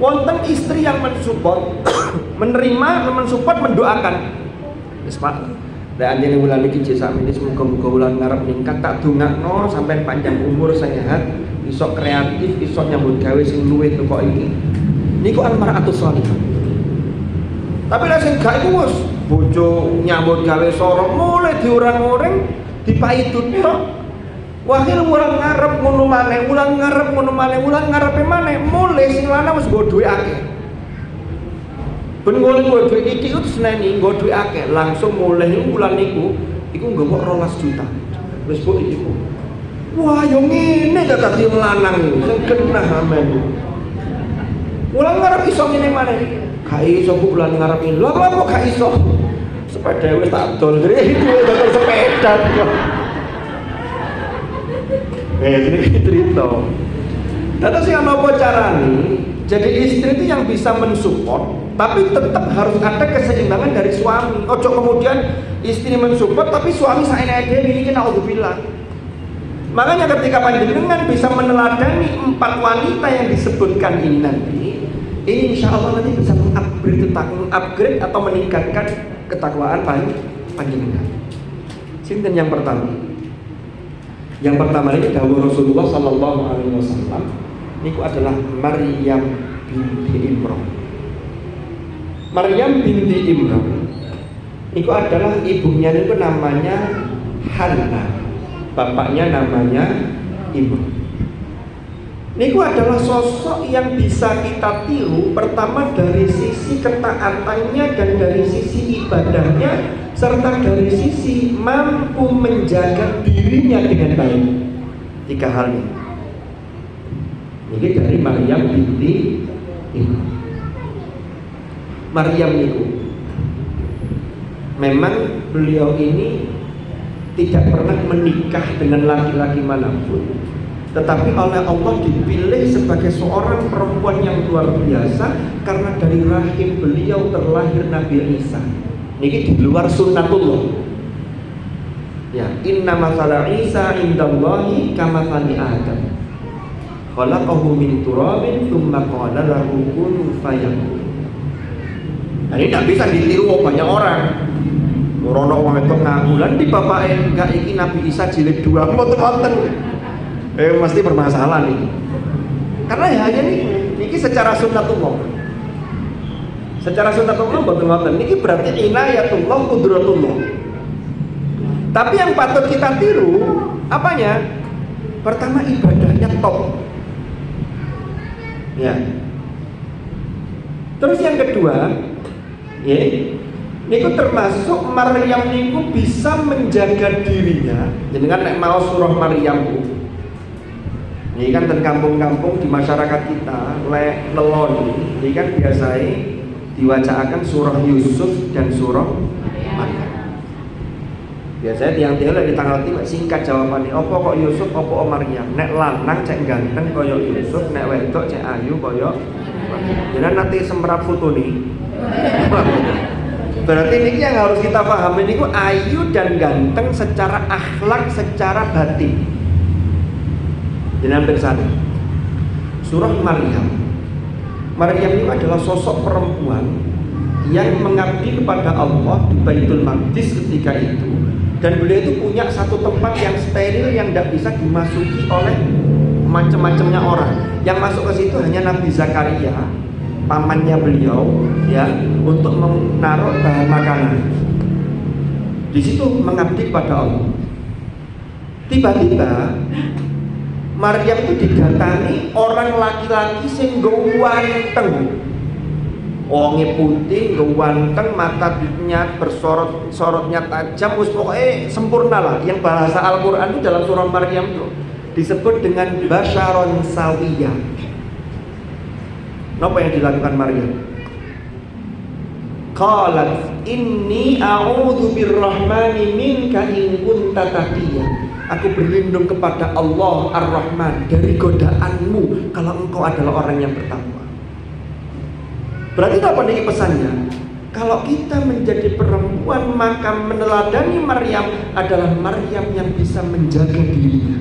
Wonten istri yang mensupport, menerima, mensupport, mendoakan. Wis Pak, lek anjene wulan iki jek sakmene semoga-moga wulan ngarep ningkat tak dongakno sampean panjang umur sehat, iso kreatif, iso nyambut gawe sing luwih teko iki. Niku al-mar'atus sholihah. Tapi lek sing gak iku wis bojo nyambut gawe sorok mulai diurang-uring dipaitut tok. Wahil wulan ngarep ngono maneh, wulan ngarepe maneh mulai sing lanang wis nggo dhuwit akeh. Ben nggo dhuwit iki terus seneni nggo dhuwit akeh, langsung mulai wulan niku iku nggo 12 juta. Wis kok iki. Wah, yo ngene ta dadi lanang sing genah amen. Wulan ngarep iso ngene maneh. Gak iso bulan ngarep ini. Lha kok gak iso? Sepeda wis tak dol ngene iki dol sepeda kok. Ini cerita. Tapi sih apa caranya? Jadi istri itu yang bisa mensupport, tapi tetap harus ada keseimbangan dari suami. Ojo kemudian istri mensupport, tapi suami saya ini kena bilang. Makanya ketika panjenengan bisa meneladani 4 wanita yang disebutkan ini nanti, ini insya Allah nanti bisa mengupgrade atau meningkatkan ketakwaan panjenengan. Sinten yang pertama? Yang pertama ini dawuh Rasulullah sallallahu alaihi wasallam niku adalah Maryam binti Imran. Maryam binti Imran niku adalah ibunya niku namanya Hannah, bapaknya namanya Imran. Niku adalah sosok yang bisa kita tiru, pertama dari sisi ketaatannya dan dari sisi ibadahnya, serta dari sisi mampu menjaga dirinya dengan baik. 3 hal ini. Ini dari Maryam binti Imran. Maryam niku memang beliau ini tidak pernah menikah dengan laki-laki manapun, tetapi oleh Allah dipilih sebagai seorang perempuan yang luar biasa karena dari rahim beliau terlahir Nabi Isa. Ini di luar sunnatullah. Ya, inna masala Isa indallahi kamathali Adam. Khalaqahu min turabin tsumma qala lahu kun fayakun. Nah, ini tidak bisa ditiru banyak orang. Rono wong itu ngaku lan di bapak enggak iki Nabi Isa jilid 2 mboten. Mesti bermasalah nih. Karena ya hanya ini secara sunnatullah. Secara sunnatullah mboten. Niki berarti inayatullah qudratullah. Tapi yang patut kita tiru apanya? Pertama ibadahnya top. Ya. Terus yang kedua, ya, niku termasuk Maryam niku bisa menjaga dirinya. Jadi kan nek mau surah Maryam Bu. Ini kan ten kampung-kampung di masyarakat kita lek leloni, ini kan biasanya diwacakan surah Yusuf dan surah Maryam. Biasanya tiang-tiang lagi tanggal 3 singkat jawabannya. Opo kok Yusuf, opo Maryam. Nek lanang cek ganteng koyo Yusuf, nek wedok cek ayu koyo Maryam. Jadi nanti semerap foto nih. Berarti ini yang harus kita pahami ini ayu dan ganteng secara akhlak, secara batin. Jadi hampir sana. Surah Maryam. Maryam itu adalah sosok perempuan yang mengabdi kepada Allah di Baitul Maqdis ketika itu. Dan beliau itu punya satu tempat yang steril yang tidak bisa dimasuki oleh macam-macamnya orang. Yang masuk ke situ hanya Nabi Zakaria, pamannya beliau, ya, untuk menaruh bahan makanan. Di situ mengabdi kepada Allah. Tiba-tiba Maryam itu didatangi orang laki-laki sing ganteng. Wonge putih, ganteng, matanya sorotnya tajam, pokoknya sempurna lah. Yang bahasa Al-Quran itu dalam surah Maryam itu disebut dengan basyaron sawiyah. Apa yang dilakukan Maryam? Qalat inni a'udzu birrahmani minka in kunta taqiyya. Aku berlindung kepada Allah Ar-Rahman dari godaanmu kalau engkau adalah orang yang bertakwa. Berarti apa nih pesannya? Kalau kita menjadi perempuan maka meneladani Maryam adalah Maryam yang bisa menjaga dirinya.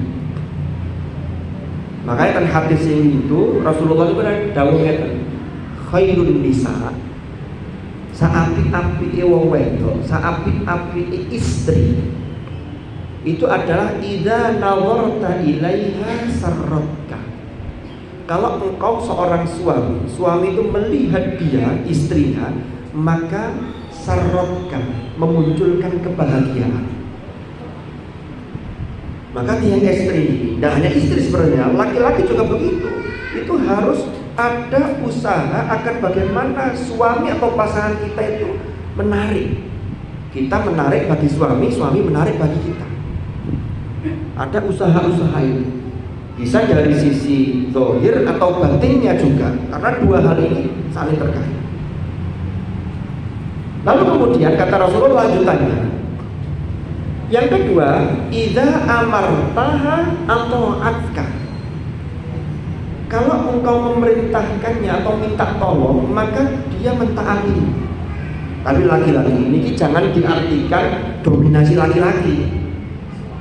Makanya kan hadis ini itu Rasulullah itu kan dawuh ngeten, khairun nisa, saapi-api wong wedok, saapi-api istri itu adalah idza nawarta ilaiha sarratka. Kalau engkau seorang suami itu melihat dia, istrinya, maka sarratka, memunculkan kebahagiaan. Maka tiang istri, tidak hanya istri sebenarnya, laki-laki juga begitu. Itu harus ada usaha agar bagaimana suami atau pasangan kita itu menarik. Kita menarik bagi suami, suami menarik bagi kita. Ada usaha-usaha itu. Bisa dari sisi zahir atau batinnya juga, karena dua hal ini saling terkait. Lalu kemudian kata Rasulullah lanjutannya, yang kedua, idza amartaha atau atka. Kalau engkau memerintahkannya atau minta tolong, maka dia mentaati. Tapi laki-laki ini jangan diartikan dominasi laki-laki.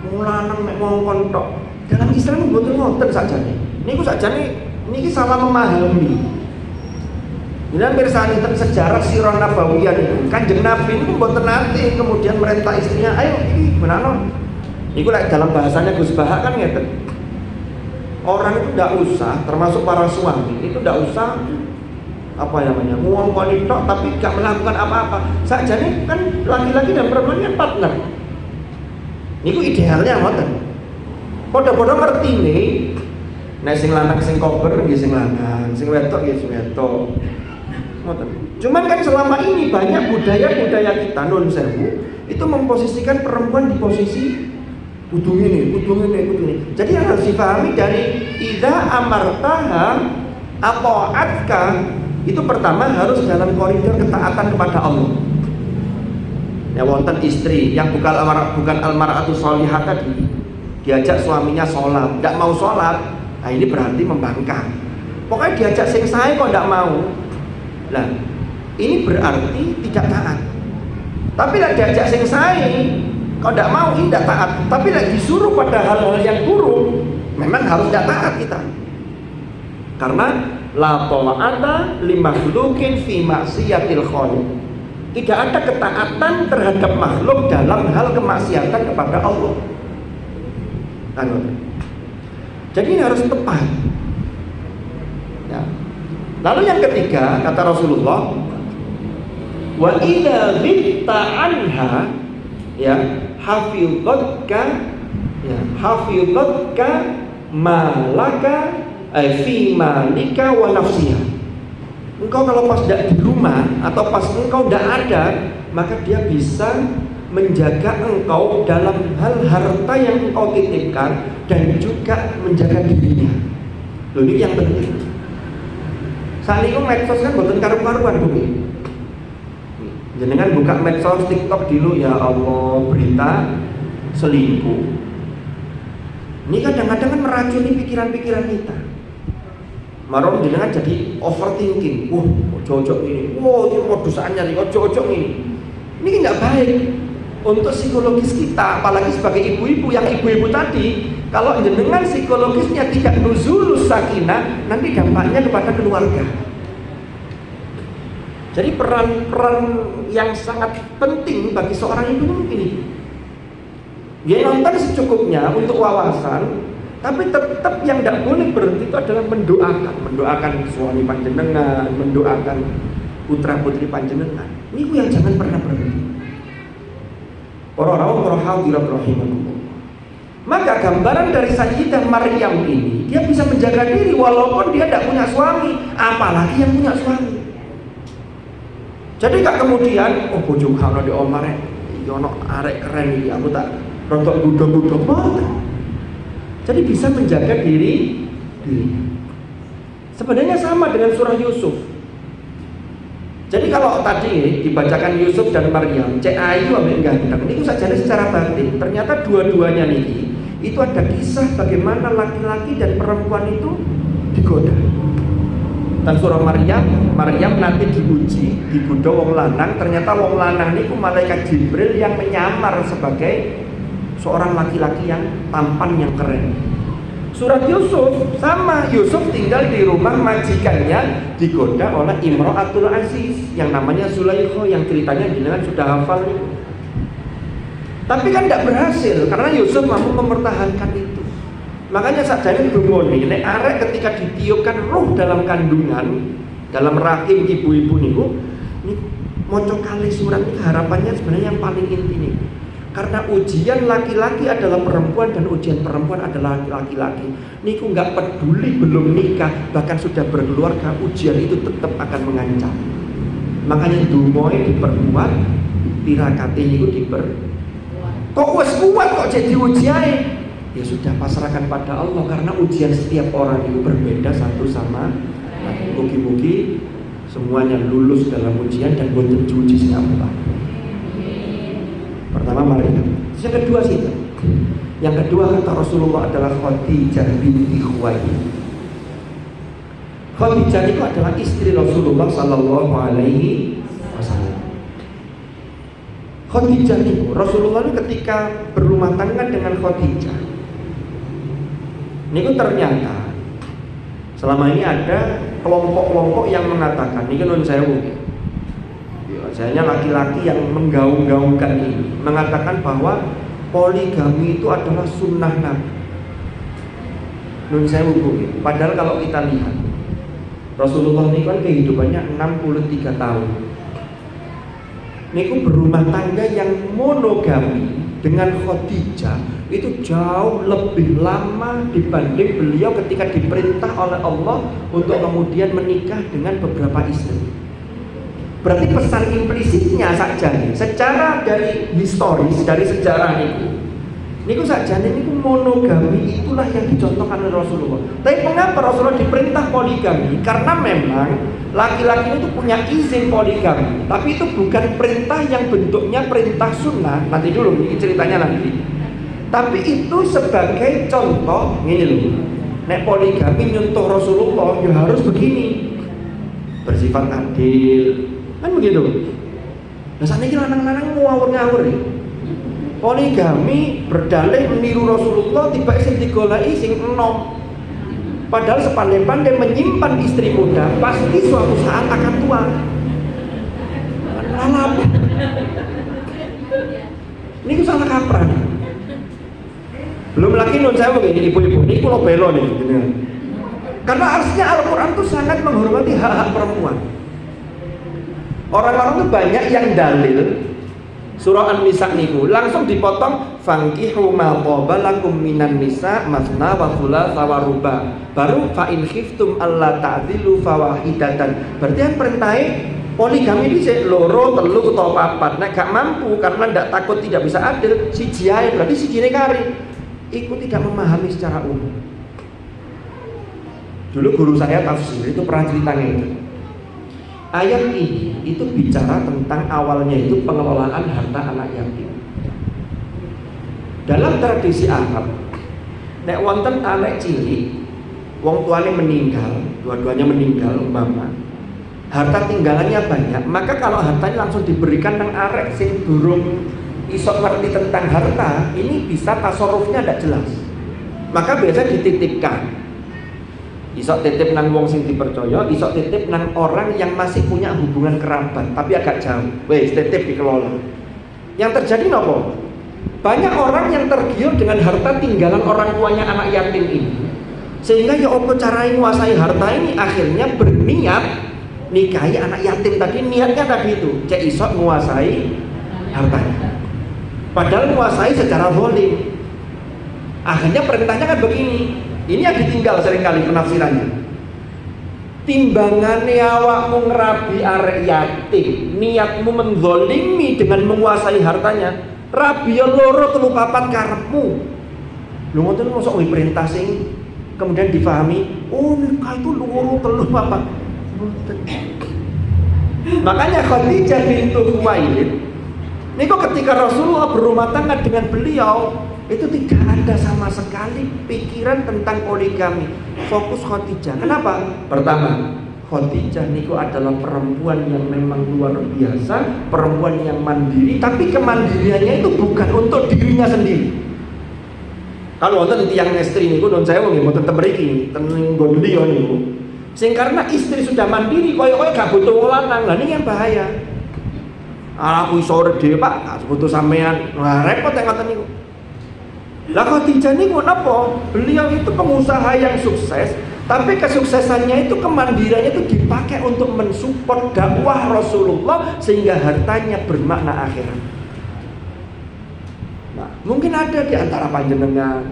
Mulanang mek ngongkon tok. Dalam Islam mboten ngoten sakjane. Niku sakjane niki salah memahami. Ini mirsani sejarah sirah nabawiyah itu. Kanjeng Nabi itu mboten nate kemudian merintah istrinya, "Ayo iki benano." Niku lek dalam bahasanya Gus Bahak kan ngeten. Orang itu tidak usah, termasuk para suami itu tidak usah ngomong tok tapi gak melakukan apa-apa. Sakjane kan laki-laki dan perempuan kan partner. Niku idealnya ngoten. Padha-padha ngerti nih, nek sing lanang sing kober nggih sing lanang, sing wedok nggih sing wedok. Ngoten. Cuman kan selama ini banyak budaya-budaya kita nun sewu itu memposisikan perempuan di posisi kudu ini. Jadi yang harus dipahami dari idza amartaha atau atka itu pertama harus dalam koridor ketaatan kepada Allah. Ya wonten istri yang bukan almaratu sholihah tadi diajak suaminya sholat, tidak mau sholat, nah ini berarti membangkang. Pokoknya diajak sing sae kok tidak mau. Nah, ini berarti tidak taat. Tapi lah diajak sing sae kok tidak mau, ini tidak taat. Tapi lah disuruh pada hal-hal yang buruk, memang harus tidak taat kita. Karena La ta'ata li makhluqin fi maksiatil khaliq. Tidak ada ketaatan terhadap makhluk dalam hal kemaksiatan kepada Allah. Jadi ini harus tepat. Ya. Lalu yang ketiga kata Rasulullah, wa idza ghibta anha ya hafizatka malaka fi malika wa nafsiha. Engkau kalau pas tidak di rumah atau pas engkau tidak ada, maka dia bisa menjaga engkau dalam hal harta yang engkau titipkan dan juga menjaga dirinya. Loh, ini yang penting. Saat ini medsos kan bukan karu-karuan bumi. Jenengan buka medsos TikTok dulu, ya Allah, berita selingkuh. Ini kadang-kadang kan meracuni pikiran-pikiran kita. Marom jenengan jadi overthinking. Cocok ini. Ini modusannya nih, cocok ini. Ini nggak baik untuk psikologis kita, apalagi sebagai ibu-ibu. Yang ibu-ibu tadi, kalau jenengan psikologisnya tidak nuzulus sakinah, nanti dampaknya kepada keluarga. Jadi peran-peran yang sangat penting bagi seorang ibu ini. Dia nonton secukupnya untuk wawasan, tapi tetap yang tidak boleh berhenti itu adalah mendoakan suami panjenengan, mendoakan putra putri panjenengan. Ini yang jangan pernah berhenti. Para hadirat rahimakumullah. Maka gambaran dari Sayyidah Maryam ini, dia bisa menjaga diri walaupun dia tidak punya suami, apalagi yang punya suami. Jadi gak kemudian, bojoku ana di omah rek, iki ono arek keren iki, aku tak rontok budok-budok banget. Jadi bisa menjaga diri. Sebenarnya sama dengan surah Yusuf. Jadi kalau tadi dibacakan Yusuf dan Maryam, cek ayu ambek ganteng, niku sajane secara batin, ternyata dua-duanya niki itu ada kisah bagaimana laki-laki dan perempuan itu digoda. Dan surah Maryam nanti diuji, digoda wong lanang, ternyata wong lanang niku malaikat Jibril yang menyamar sebagai seorang laki-laki yang tampan, yang keren. Surat Yusuf sama, Yusuf tinggal di rumah majikannya, digoda oleh Imro'atul Aziz yang namanya Zulaikha, yang ceritanya jenengan sudah hafal nih. Tapi kan tidak berhasil karena Yusuf mampu mempertahankan itu. Makanya sakjane dumoni nek arek ketika ditiupkan ruh dalam kandungan, dalam rahim ibu-ibu niku maca kali surat ini harapannya sebenarnya yang paling inti nih. Karena ujian laki-laki adalah perempuan dan ujian perempuan adalah laki-laki. Niku nggak peduli belum nikah, bahkan sudah berkeluarga, ujian itu tetap akan mengancam. Makanya dumoe diperkuat, tirakate niku kok wes kuat kok jadi ujian? Ya sudah, pasrahkan pada Allah karena ujian setiap orang itu berbeda satu sama lain. Mugi-mugi semuanya lulus dalam ujian dan boten diuji sing Allah. Pertama Maryam. Yang kedua sih. Yang kedua kata Rasulullah adalah Khadijah binti Khuwailid. Khadijah itu adalah istri Rasulullah sallallahu alaihi wasallam. Khadijah itu Rasulullah itu ketika berumah tangga dengan Khadijah. Ini ternyata selama ini ada kelompok-kelompok yang mengatakan, ini kan nun sewu. Biasanya laki-laki yang menggaung-gaungkan ini mengatakan bahwa poligami itu adalah sunnah Nabi. Nun saya hubungi. Padahal kalau kita lihat Rasulullah ini kan kehidupannya 63 tahun. Niku berumah tangga yang monogami dengan Khadijah itu jauh lebih lama dibanding beliau ketika diperintah oleh Allah untuk kemudian menikah dengan beberapa istri. Berarti pesan implisitnya saja nih, secara dari historis, dari sejarah niku saja niku monogami itulah yang dicontohkan oleh Rasulullah. Tapi mengapa Rasulullah diperintah poligami? Karena memang laki-laki itu punya izin poligami, tapi itu bukan perintah yang bentuknya perintah sunnah. Nanti dulu, ini ceritanya nanti. Tapi itu sebagai contoh, ini loh. Nek poligami nyontoh Rasulullah ya harus begini, bersifat adil. Kan begitu. Nah saat ini lanang-lanang ngawur-ngawur nih. Poligami berdalih meniru Rasulullah, tiba sing digolai sing enom. Padahal sepandai-pandai menyimpan istri muda, pasti suatu saat akan tua. Lalap. Ini salah kaprah. Belum lagi non saya begini ibu-ibu, ini kulo belo nih. Karena artinya Al-Quran itu sangat menghormati hak-hak perempuan. Orang-orang itu banyak yang dalil surah An-Nisa niku langsung dipotong fankihu ma taba lakum minan nisa masna wa thulatsa wa ruba. Baru fa in khiftum alla ta'dilu fawahidatan. Berarti yang perintahe poligami dhisik loro, telu utawa papat. Nek gak mampu karena ndak takut tidak bisa adil, siji ae berarti sijine kari. Iku tidak memahami secara umum. Dulu guru saya tafsir itu pernah ceritanya itu. Ayat ini itu bicara tentang awalnya itu pengelolaan harta anak yatim. Dalam tradisi Arab, nek wonten anak cilik, wong tuane meninggal, dua-duanya meninggal umpama, harta tinggalannya banyak, maka kalau hartanya langsung diberikan nang arek sing durung iso ngerti tentang harta, ini bisa tasarufnya tidak jelas. Maka biasa dititipkan. Isok titip nang wong sing dipercaya, isok titip nang orang yang masih punya hubungan kerabat tapi agak jauh. Wes titip dikelola. Yang terjadi nopo? Banyak orang yang tergiur dengan harta tinggalan orang tuanya anak yatim ini. Sehingga ya apa cara menguasai harta ini, akhirnya berniat nikahi anak yatim tadi. Niatnya tadi itu, cek isok menguasai hartanya. Padahal menguasai secara zalim. Akhirnya perintahnya kan begini. Ini yang ditinggal seringkali penafsirannya. Timbangannya awakmu ngerabi arek yatim, niatmu menzolimi dengan menguasai hartanya. Rabi loro telu papat karepmu. Lho ngoten mosok perintah sing kemudian difahami, oh nikah itu loro telu papat. Makanya Khadijah bintu Khuwailid niku ketika Rasulullah berumah tangga dengan beliau, itu tidak ada sama sekali pikiran tentang poligami. Fokus Khadijah. Kenapa? Pertama, Khadijah niku adalah perempuan yang memang luar biasa, perempuan yang mandiri, tapi kemandiriannya itu bukan untuk dirinya sendiri. Kalau wonten tiyang istri niku non saya nggih mboten temriki, ten nggon liya niku. Sing karena istri sudah mandiri koyo-koyo gak butuh wong lanang. Lah niki yang bahaya. Aku iso urip dhewe, Pak, gak butuh sampean. Wah, repot nek ngoten niku. Lah Khadijah niku napa? Beliau itu pengusaha yang sukses, tapi kesuksesannya itu kemandiriannya itu dipakai untuk mensupport dakwah Rasulullah sehingga hartanya bermakna akhirat. Nah, mungkin ada di antara panjenengan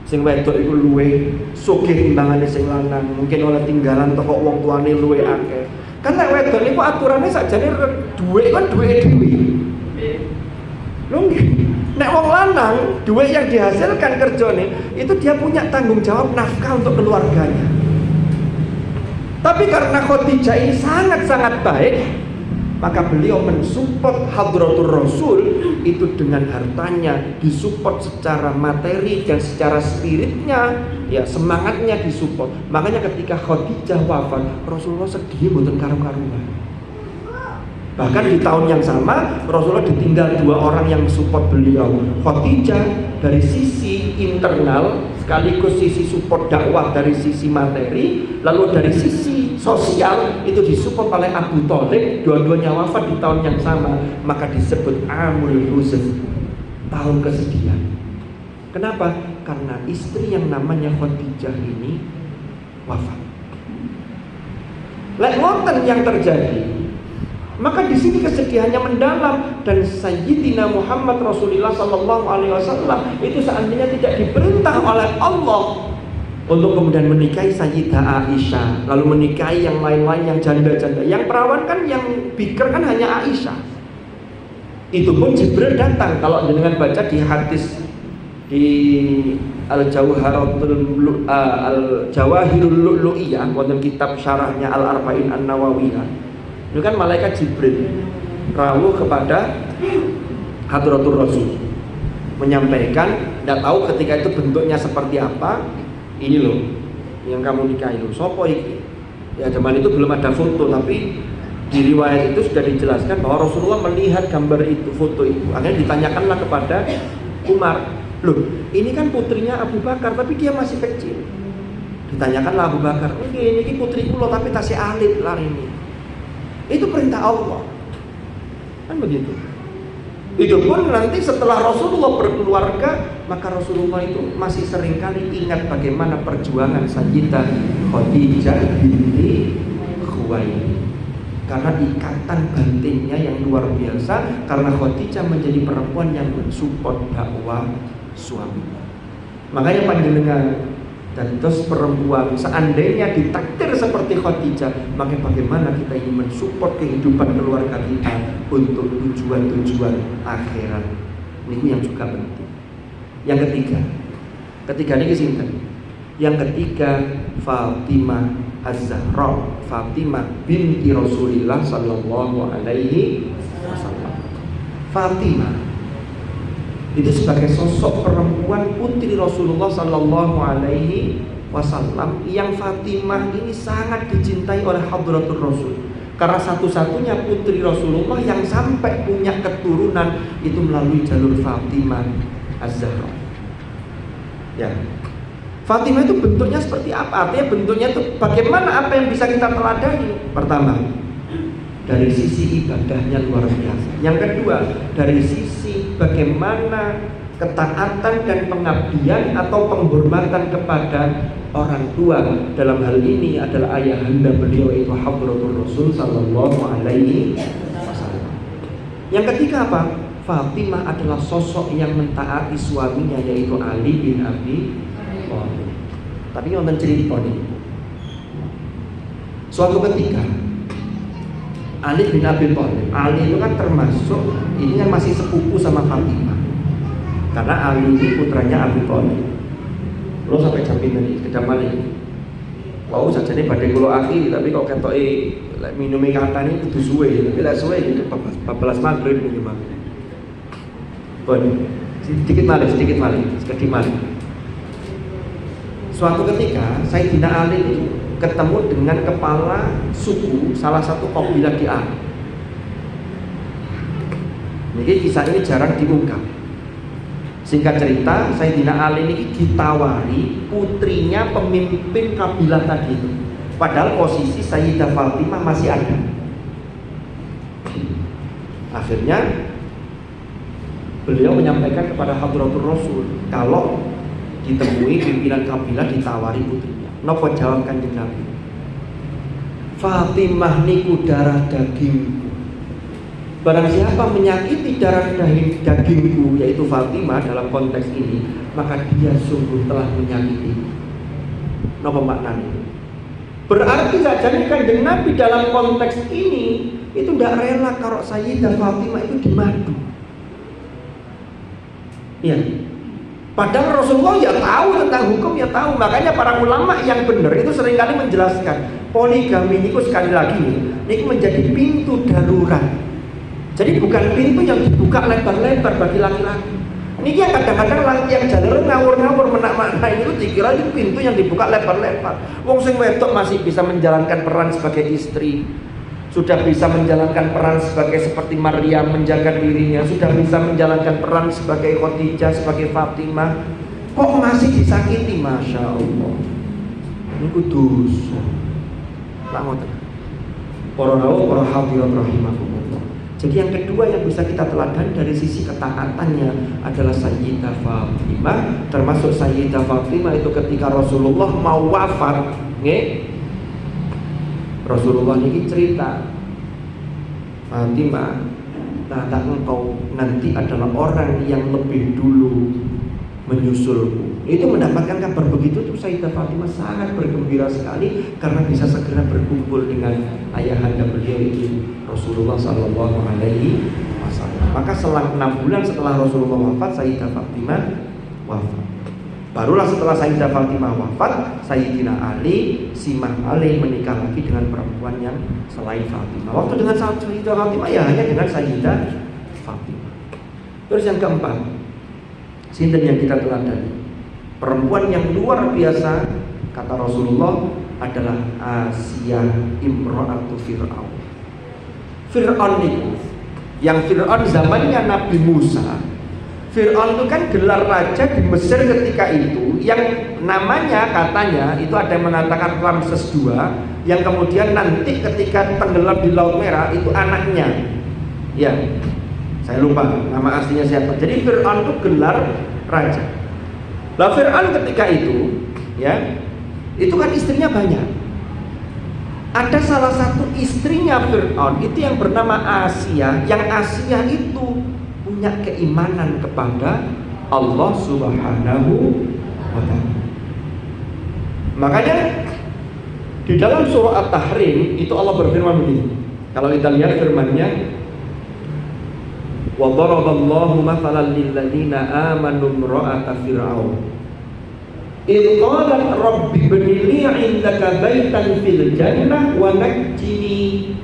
sing wedok iku luwe sugih timbangane sing lanang, mungkin oleh tinggalan toko wong tuane luwe akeh. Kan nek wedok niku aturane sakjane duwe kan duwe dhewe. Lho nggih. Nek wong lanang, duit yang dihasilkan kerjane itu dia punya tanggung jawab nafkah untuk keluarganya. Tapi karena Khadijah ini sangat-sangat baik, maka beliau mensupport Hadratul Rasul itu dengan hartanya, disupport secara materi dan secara spiritnya, ya semangatnya disupport. Makanya ketika Khadijah wafat, Rasulullah sedih mboten karu-karuan. Bahkan di tahun yang sama Rasulullah ditinggal dua orang yang support beliau. Khadijah dari sisi internal sekaligus sisi support dakwah dari sisi materi, lalu dari sisi sosial itu disupport oleh Abu Thalib. Dua-duanya wafat di tahun yang sama, maka disebut Amul Huzn, tahun kesedihan. Kenapa? Karena istri yang namanya Khadijah ini wafat. Lek wonten yang terjadi, maka di sini kesedihannya mendalam. Dan Sayyidina Muhammad Rasulullah Sallallahu Alaihi Wasallam itu seandainya tidak diperintah oleh Allah untuk kemudian menikahi Sayyidah Aisyah, lalu menikahi yang lain-lain yang janda-janda, yang perawan kan, yang bikir kan hanya Aisyah. Itu pun Jibril datang. Kalau dengan baca di hadis di Al-Jawahirul Lu'lu'iyah, wonten kitab syarahnya Al-Arba'in An-Nawawiyah. Itu kan malaikat Jibril rawuh kepada Hadratul Rasul menyampaikan, tidak tahu ketika itu bentuknya seperti apa. Ini loh yang kamu nikahi loh, sopo iki. Ya zaman itu belum ada foto, tapi di riwayat itu sudah dijelaskan bahwa Rasulullah melihat gambar itu, foto itu. Akhirnya ditanyakanlah kepada Umar, loh ini kan putrinya Abu Bakar tapi dia masih kecil. Ditanyakanlah Abu Bakar, ini putri kula tapi tasih alit lari ini. Itu perintah Allah. Kan begitu. Itu pun nanti setelah Rasulullah berkeluarga, maka Rasulullah itu masih seringkali ingat bagaimana perjuangan Sayyidah Khadijah binti Khuwailid. Karena ikatan batinnya yang luar biasa, karena Khadijah menjadi perempuan yang mensupport dakwah suaminya. Makanya panjenengan dan terus perempuan seandainya ditakdir seperti Khadijah, maka bagaimana kita ingin mensupport kehidupan keluarga kita untuk tujuan-tujuan akhirat. Ini yang juga penting. Yang ketiga ini sinten? Yang ketiga Fatimah Az-Zahra, Fatimah binti Rasulillah sallallahu alaihi wasallam. Fatimah itu sebagai sosok perempuan putri Rasulullah sallallahu alaihi wasallam, yang Fatimah ini sangat dicintai oleh Hadratur Rasul. Karena satu-satunya putri Rasulullah yang sampai punya keturunan itu melalui jalur Fatimah Az-Zahra. Ya. Fatimah itu bentuknya seperti apa? Artinya bentuknya itu bagaimana, apa yang bisa kita teladani? Pertama, dari sisi ibadahnya luar biasa. Yang kedua, dari sisi bagaimana ketaatan dan pengabdian atau penghormatan kepada orang tua. Dalam hal ini adalah ayahanda beliau itu Hadratur Rasul sallallahu alaihi wasallam. Yang ketiga apa? Fatimah adalah sosok yang mentaati suaminya, yaitu Ali bin Abi Thalib. Tapi nonton cerita nih. Suatu ketika Ali bin Abi Thalib, Ali itu kan termasuk, ini kan masih sepupu sama Fatimah. Karena Ali ini putranya Abi Thalib. Lo sampai jampi tadi kedaman ini. Wow, sajane badhe kula akhiri, tapi kok ketoke minumi katane kudu suwe, tapi lek suwe itu 14 maghrib iki, Mas. Bon, sedikit malih. Suatu ketika Sayyidina Ali ketemu dengan kepala suku salah satu kabilah di Arab. Jadi kisah ini jarang diungkap. Singkat cerita, Sayyidina Ali ini ditawari putrinya pemimpin kabilah tadi itu. Padahal posisi Sayyidah Fatimah masih ada. Akhirnya beliau menyampaikan kepada Hadratur Rasul, kalau ditemui pimpinan kabilah ditawari putrinya. Napa jawab Kanjeng Nabi? Fatimah niku darah dagingku. Barang siapa menyakiti darah dagingku, yaitu Fatimah dalam konteks ini, maka dia sungguh telah menyakiti. Napa maknanya? Berarti saja Kanjeng Nabi dalam konteks ini itu tidak rela kalau Sayyidah Fatimah itu dimadu. Ya. Padahal Rasulullah ya tahu tentang hukum, ya tahu. Makanya para ulama yang benar itu seringkali menjelaskan poligami ini sekali lagi ini menjadi pintu darurat. Jadi bukan pintu yang dibuka lebar-lebar bagi laki-laki. Ini yang kadang-kadang yang jalur ngawur-ngawur menak-menak itu dikira itu pintu yang dibuka lebar-lebar. Wong sing wedok masih bisa menjalankan peran sebagai istri, sudah bisa menjalankan peran seperti Maryam menjaga dirinya, sudah bisa menjalankan peran sebagai Khadijah, sebagai Fatimah, kok masih disakiti? Masya Allah, ini kudus. Para hadirat rahimakumullah. Jadi yang kedua yang bisa kita teladan dari sisi ketaatannya adalah Sayyidah Fatimah. Termasuk Sayyidah Fatimah itu ketika Rasulullah mau wafat, Rasulullah ini cerita, Fatimah, tak engkau nanti adalah orang yang lebih dulu menyusulku. Itu mendapatkan kabar begitu tuh Sayyidah Fatimah sangat bergembira sekali karena bisa segera berkumpul dengan ayahanda beliau itu Rasulullah sallallahu alaihi wasallam. Maka selang 6 bulan setelah Rasulullah wafat, Sayyidah Fatimah wafat. Barulah setelah Sayyidah Fatimah wafat, Sayyidina Ali, Simah Ali menikah lagi dengan perempuan yang selain Fatimah. Waktu dengan Sayyidah Fatimah ya hanya dengan Sayyidah Fatimah. Terus yang keempat, sinten yang kita teladani, perempuan yang luar biasa kata Rasulullah adalah Asiyah imra'atu Fir'aun. Fir'aun itu yang Fir'aun zamannya Nabi Musa. Fir'aun itu kan gelar raja di Mesir ketika itu, yang namanya katanya itu ada yang mengatakan Ramses II, yang kemudian nanti ketika tenggelam di Laut Merah itu anaknya. Ya, saya lupa nama aslinya siapa. Jadi Fir'aun itu gelar raja. Lah Fir'aun ketika itu, ya, itu kan istrinya banyak. Ada salah satu istrinya Fir'aun itu yang bernama Asia, yang Asia itu punya keimanan kepada Allah Subhanahu wa ta'ala. Makanya di dalam surah At-Tahrim itu Allah berfirman begini. Kalau kita lihat firman-Nya, wa daraballahu mathalan lil ladzina amanu imra'ata fir'aun idh qalat rabbi ibni li 'indaka baitan fil jannah wa najjini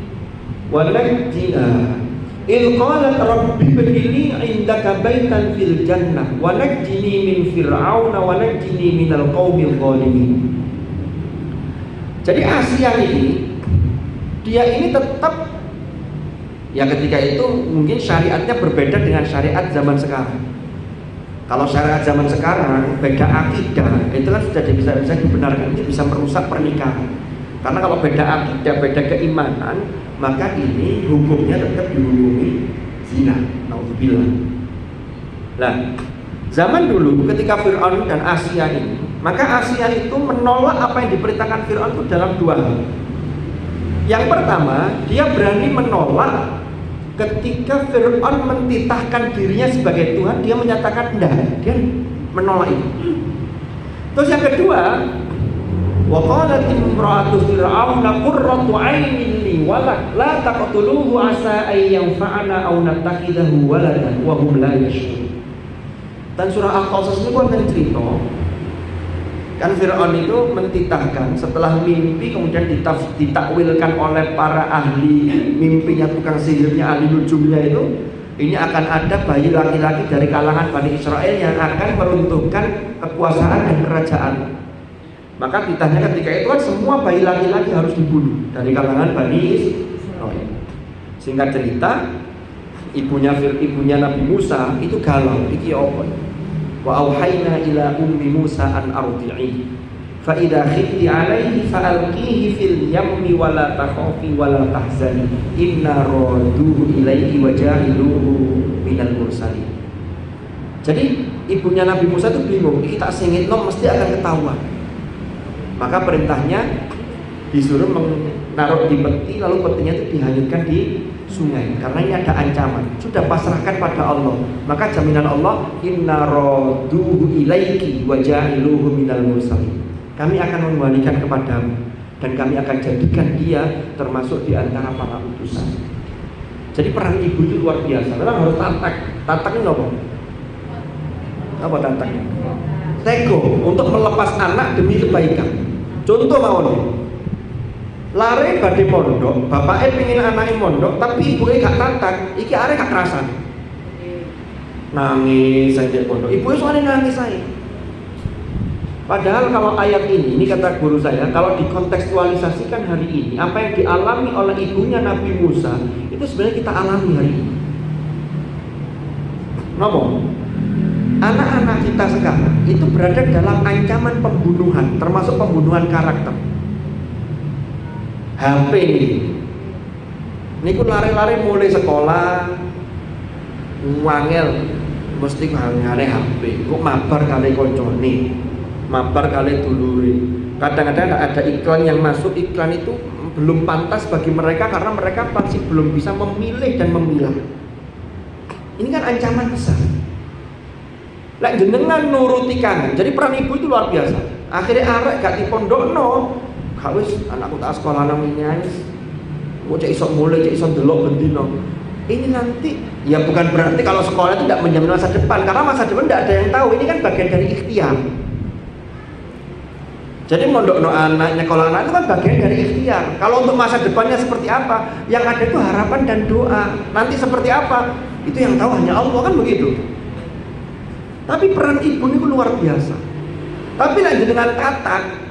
idh qalat rabbi ibni li 'indaka baitan fil jannah wa najjini min fir'auna wa najjini minal qaumil zalimin. Jadi Asia ini, dia ini tetap, ya ketika itu mungkin syariatnya berbeda dengan syariat zaman sekarang. Kalau syariat zaman sekarang beda akidah, itu kan sudah bisa dibenarkan, itu bisa merusak pernikahan. Karena kalau beda akidah, beda keimanan, maka ini hukumnya tetap dihukumi zina. Nauzubillah. Nah, zaman dulu ketika Fir'aun dan Asia ini, maka Asia itu menolak apa yang diperintahkan Fir'aun itu dalam dua hal. Yang pertama, dia berani menolak ketika Fir'aun mentitahkan dirinya sebagai Tuhan, dia menyatakan enggak, dia menolak itu. Terus yang kedua, wa qalat imra'atu fir'auna qurratu 'ainin li walak la taqtuluhu asa ay yanfa'ana aw nattakhidahu waladan wa hum la yash'urun. Dan surah Al-Qasas ini konten cerita kan Fir'aun itu mentitahkan setelah mimpi, kemudian ditakwilkan oleh para ahli mimpinya, tukang sihirnya, ahli nujumnya itu, ini akan ada bayi laki-laki dari kalangan Bani Israel yang akan meruntuhkan kekuasaan dan kerajaan. Maka titahnya ketika itu kan semua bayi laki-laki harus dibunuh dari kalangan Bani Israel. Singkat cerita, ibunya Nabi Musa itu galau, iki apa? Wa auhayna ila ummi Musa an ardi'i fa idza khifti 'alaihi fa alqihi fil yammi wa la takhafi wa la tahzani inna raduhu ilaihi wa ja'iluhu minal mursalin. Jadi ibunya Nabi Musa itu bingung, iki tak singitno mesti akan ketahuan. Maka perintahnya disuruh menaruh di peti, lalu petinya itu dihanyutkan di sungai, karena ini ada ancaman. Sudah pasrahkan pada Allah, maka jaminan Allah, inna raduhu ilaiki wa ja'iluhu minal mursalin. Kami akan mengembalikan kepadamu dan kami akan jadikan dia termasuk di antara para utusan. Jadi peran ibu itu luar biasa. Memang harus tatak. Tataknya apa? Apa tataknya? Tego untuk melepas anak demi kebaikan. Contoh mawon, lare badhe pondok, bapaknya pengin anaknya mondok, tapi ibunya gak tatak, iki arek gak kerasan. Nangis saya pondok, ibunya soalnya nangis saya. Padahal kalau ayat ini kata guru saya, kalau dikontekstualisasikan hari ini, apa yang dialami oleh ibunya Nabi Musa, itu sebenarnya kita alami hari ini. Ngomong, anak-anak kita sekarang itu berada dalam ancaman pembunuhan, termasuk pembunuhan karakter. HP ini ku lari-lari mulai sekolah wangel mesti ngare HP, kok mabar kali koncone, mabar kali dulure. Kadang-kadang ada iklan yang masuk, iklan itu belum pantas bagi mereka karena mereka masih belum bisa memilih dan memilah. Ini kan ancaman besar. Lek jenengan nuruti kangen, jadi peran ibu itu luar biasa. Akhirnya arek gak dipondokno, gak wis anakku tak sekolah nang nyanyi. Kok cek iso mulai, cek iso delok bendino. Ini nanti ya bukan berarti kalau sekolah itu tidak menjamin masa depan, karena masa depan tidak ada yang tahu. Ini kan bagian dari ikhtiar. Jadi mondokno anak, nyekolah anak itu kan bagian dari ikhtiar. Kalau untuk masa depannya seperti apa, yang ada itu harapan dan doa. Nanti seperti apa, itu yang tahu hanya Allah, kan begitu. Tapi peran ibu ini luar biasa. Tapi lanjut dengan tatak.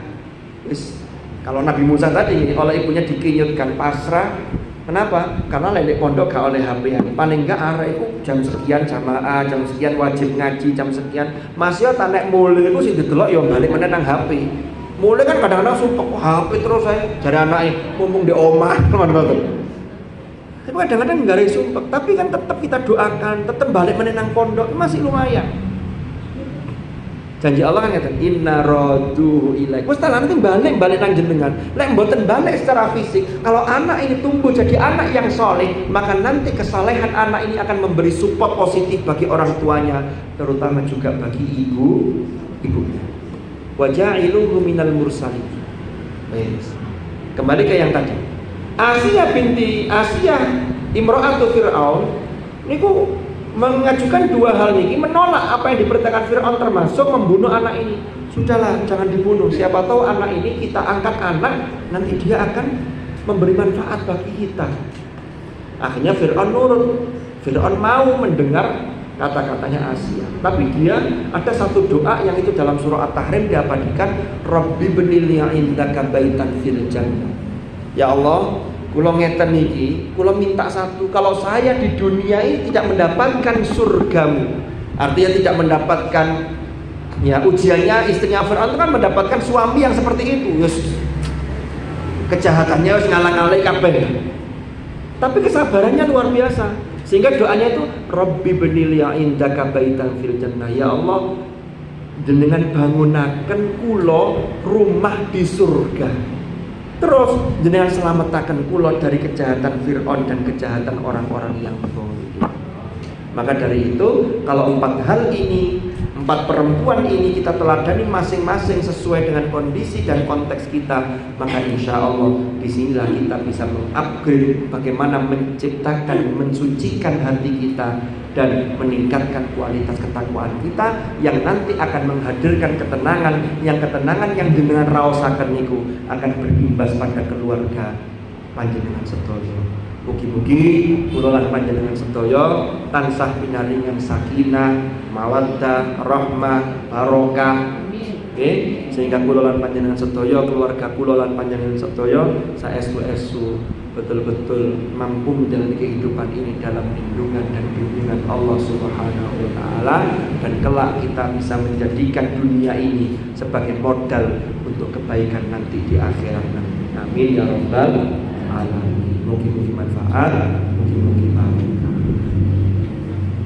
Kalau Nabi Musa tadi oleh ibunya dikinyutkan, pasrah, Kenapa? Karena lelek pondok gak oleh HP-an. Paling enggak arek iku jam sekian jamaah, jam sekian wajib ngaji, jam sekian. Masih tak nek mulai iku sing didelok ya balik meneh nang HP. Mulai kan kadang-kadang sumpek HP terus saya jare anake mumpung di omah ngono-ngono. Tapi kadang-kadang enggak ada sumpek, tapi kan tetap kita doakan, tetap balik meneh nang pondok masih lumayan. Janji Allah kan ngeten, inna raduhu ilaik. Wes tak nanti balik nang jenengan. Lek mboten balik secara fisik, kalau anak ini tumbuh jadi anak yang soleh, maka nanti kesalehan anak ini akan memberi support positif bagi orang tuanya, terutama juga bagi ibunya. Wa ja'iluhu minal mursalin. Kembali ke yang tadi. Asia imra'atu Fir'aun niku mengajukan dua hal ini, menolak apa yang diperintahkan Fir'aun termasuk membunuh anak ini. Sudahlah, jangan dibunuh. Siapa tahu anak ini kita angkat anak, nanti dia akan memberi manfaat bagi kita. Akhirnya Fir'aun nurut. Fir'aun mau mendengar kata-katanya Asia. Tapi dia ada satu doa yang itu dalam surah At-Tahrim diabadikan, Rabbi bnili indaka baitan fil jannah. Ya Allah, kula ngeten iki, kula minta satu, kalau saya di dunia ini tidak mendapatkan surgamu, artinya tidak mendapatkan ya ujiannya istrinya Fir'aun itu kan mendapatkan suami yang seperti itu, yes. Kejahatannya wis ngalang-alai kabeh. Tapi kesabarannya luar biasa. Sehingga doanya itu Rabbi bnili indaka baitan fil jannah. Ya Allah, jenengan bangunaken kula rumah di surga. Terus jenengan selamataken kula dari kejahatan Fir'aun dan kejahatan orang-orang yang zalim. Maka dari itu, kalau 4 hal ini, 4 perempuan ini kita teladani masing-masing sesuai dengan kondisi dan konteks kita, maka insya Allah disinilah kita bisa mengupgrade bagaimana menciptakan, mensucikan hati kita dan meningkatkan kualitas ketakwaan kita yang nanti akan menghadirkan ketenangan yang dengan raosaken niku akan berimbas pada keluarga panjenengan sedaya. Mugi-mugi kula lan panjenengan sedaya tansah pinaringan sakinah, mawaddah, rahmah, barokah. Nggih, sehingga kula lan panjenengan sedaya, keluarga kula lan panjenengan sedaya saestu-estu betul-betul mampu menjalani kehidupan ini dalam lindungan dan bimbingan Allah Subhanahu wa taala, dan kelak kita bisa menjadikan dunia ini sebagai modal untuk kebaikan nanti di akhirat nanti. Amin ya rabbal alamin. Mugi-mugi manfaat, mugi-mugi barokah.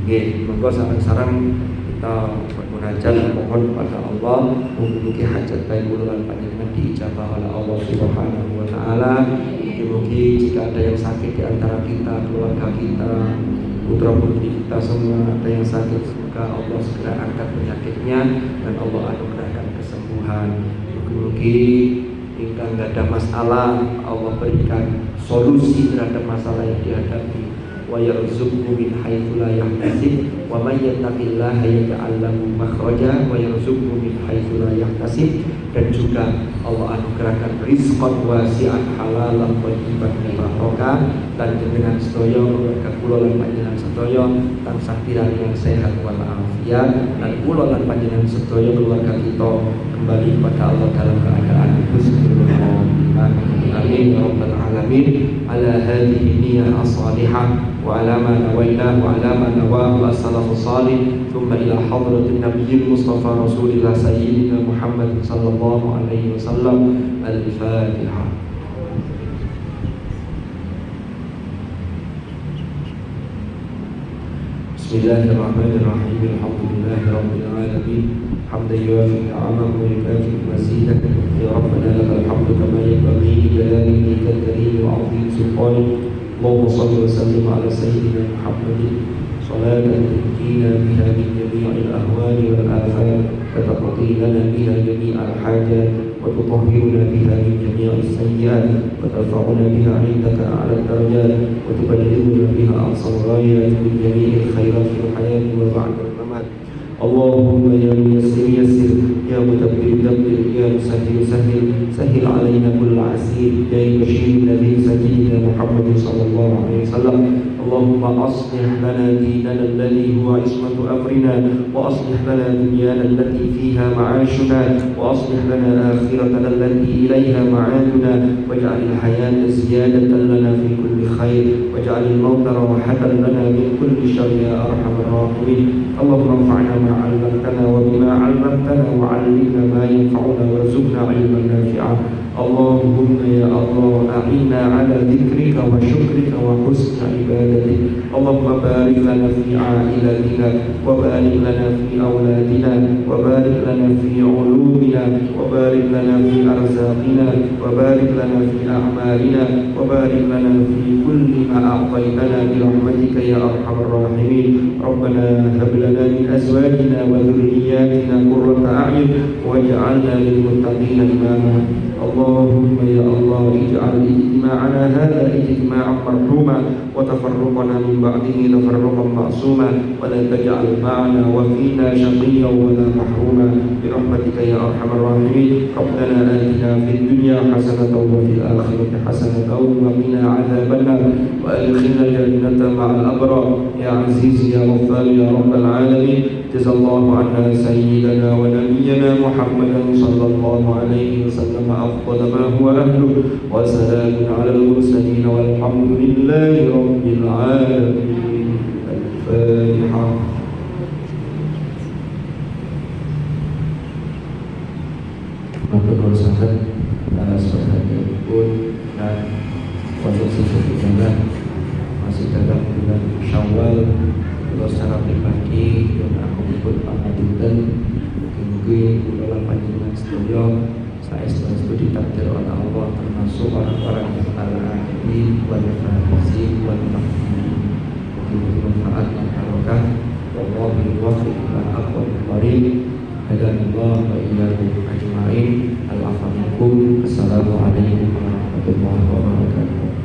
Nggih, monggo sareng-sareng kita munajat mohon kepada Allah, mugi-mugi hajat baik kula lan panjenengan diijabah oleh Allah Subhanahu wa taala. Mugi-mugi jika ada yang sakit di antara kita, keluarga kita, putra putri kita semua ada yang sakit, semoga Allah segera angkat penyakitnya dan Allah anugerahkan kesembuhan. Mugi-mugi jika nggak ada masalah, Allah berikan solusi terhadap masalah yang dihadapi. Wa yarzuqhu min haitsu la yahtasib wa may yattaqillaha yaj'al lahu makhraja wa yarzuqhu min haitsu la yahtasib. Dan juga Allah anugerahkan rizqan wasi'an halalan thayyiban mubarakah, dan dengan sedaya keluarga kula lan panjenengan sedaya tansah pirangan sehat wal afiat, dan kula lan panjenengan sedaya keluarga kita kembali kepada Allah dalam keadaan husnul khotimah. Amin ya rabbal alamin. Ala hadhihi niyyah as-salihah wa ala ma nawaina wa ala ma nawahu as-salafus salih, thumma ila hadratin nabiyil mustafa rasulillah sayyidina Muhammad sallallahu alaihi wasallam. Al-Fatihah. Bismillahirrahmanirrahim. Alhamdulillahi rabbil alamin. Hamdan yuwafi ni'amahu wa yukafi mazidah. Ya Rabbana lakal hamdu kama yanbaghi li jalali wajhikal karim wa 'azimi sultanik. Allahumma shalli wa sallim ala sayyidina Muhammadin salatan tunjina biha min jami'il ahwali wal afat wa taqdi lana biha jami'al hajat wa tutahhiruna biha min jami'is sayyi'at wa tarfa'una biha 'indaka a'la darajat wa tuballighuna biha aqsal ghayat min jami'il khairat fil hayati wa ba'da al-mamat. Allahumma ya muyassir yassir, ya mudabbir dabbir, ya musahhil sahhil, sahhil alaina kulla asir, ya bashir nabi sayyidina Muhammad sallallahu alaihi wasallam. اللهم أصلح لنا ديننا الذي هو عصمة أمرنا، وأصلح لنا دنيانا التي فيها معاشنا، وأصلح لنا آخرتنا التي إليها معادنا، واجعل الحياة زيادة لنا في كل خير، واجعل الموت راحة لنا من كل شر يا أرحم الراحمين. اللهم انفعنا ما علمتنا وبما علمتنا، وعلمنا ما ينفعنا وارزقنا علما نافعا. اللهم يا الله أعنا على ذكرك وشكرك وحسن عبادتك. اللهم بارك لنا في عائلتنا، وبارك لنا في أولادنا، وبارك لنا في علومنا، وبارك لنا في أرزاقنا، وبارك لنا في أعمالنا، وبارك لنا في كل ما أعطيتنا برحمتك يا أرحم الراحمين. ربنا هب لنا من أزواجنا وذرياتنا قرة أعين واجعلنا للمتقين إماما. اللهم يا الله اجعل اجتماعنا هذا اجتماعا مرحوما، وتفرقنا من بعده تفرقا معصوما، ولا تجعل معنا وفينا شقيا ولا محروما برحمتك يا ارحم الراحمين. ربنا آتنا في الدنيا حسنة وفي الآخرة حسنة وقنا عذاب النار، وأدخلنا الجنة مع الأبرار يا عزيز يا غفار يا رب العالمين. جزا الله عنا سيدنا ونبينا محمدا صلى الله عليه وسلم أفضل ما هو أهله، وسلام على المرسلين والحمد لله رب العالمين. الفاتحة. Menurut sahabat sebagai pun dan konsumsi kebijakan masih dalam bulan Syawal. Kalau secara pribadi yang aku ikut pangapunten mungkin dalam panjenengan sedaya saya selalu ditakdir oleh Allah termasuk orang-orang yang al-amin wal faizin wal mahmudin, bermanfaat dan barokah. Wallahu muwaffiq ila aqwamit thariq. Hadanallahu wa iyyakum ajma'in. Assalamualaikum warahmatullahi wabarakatuh.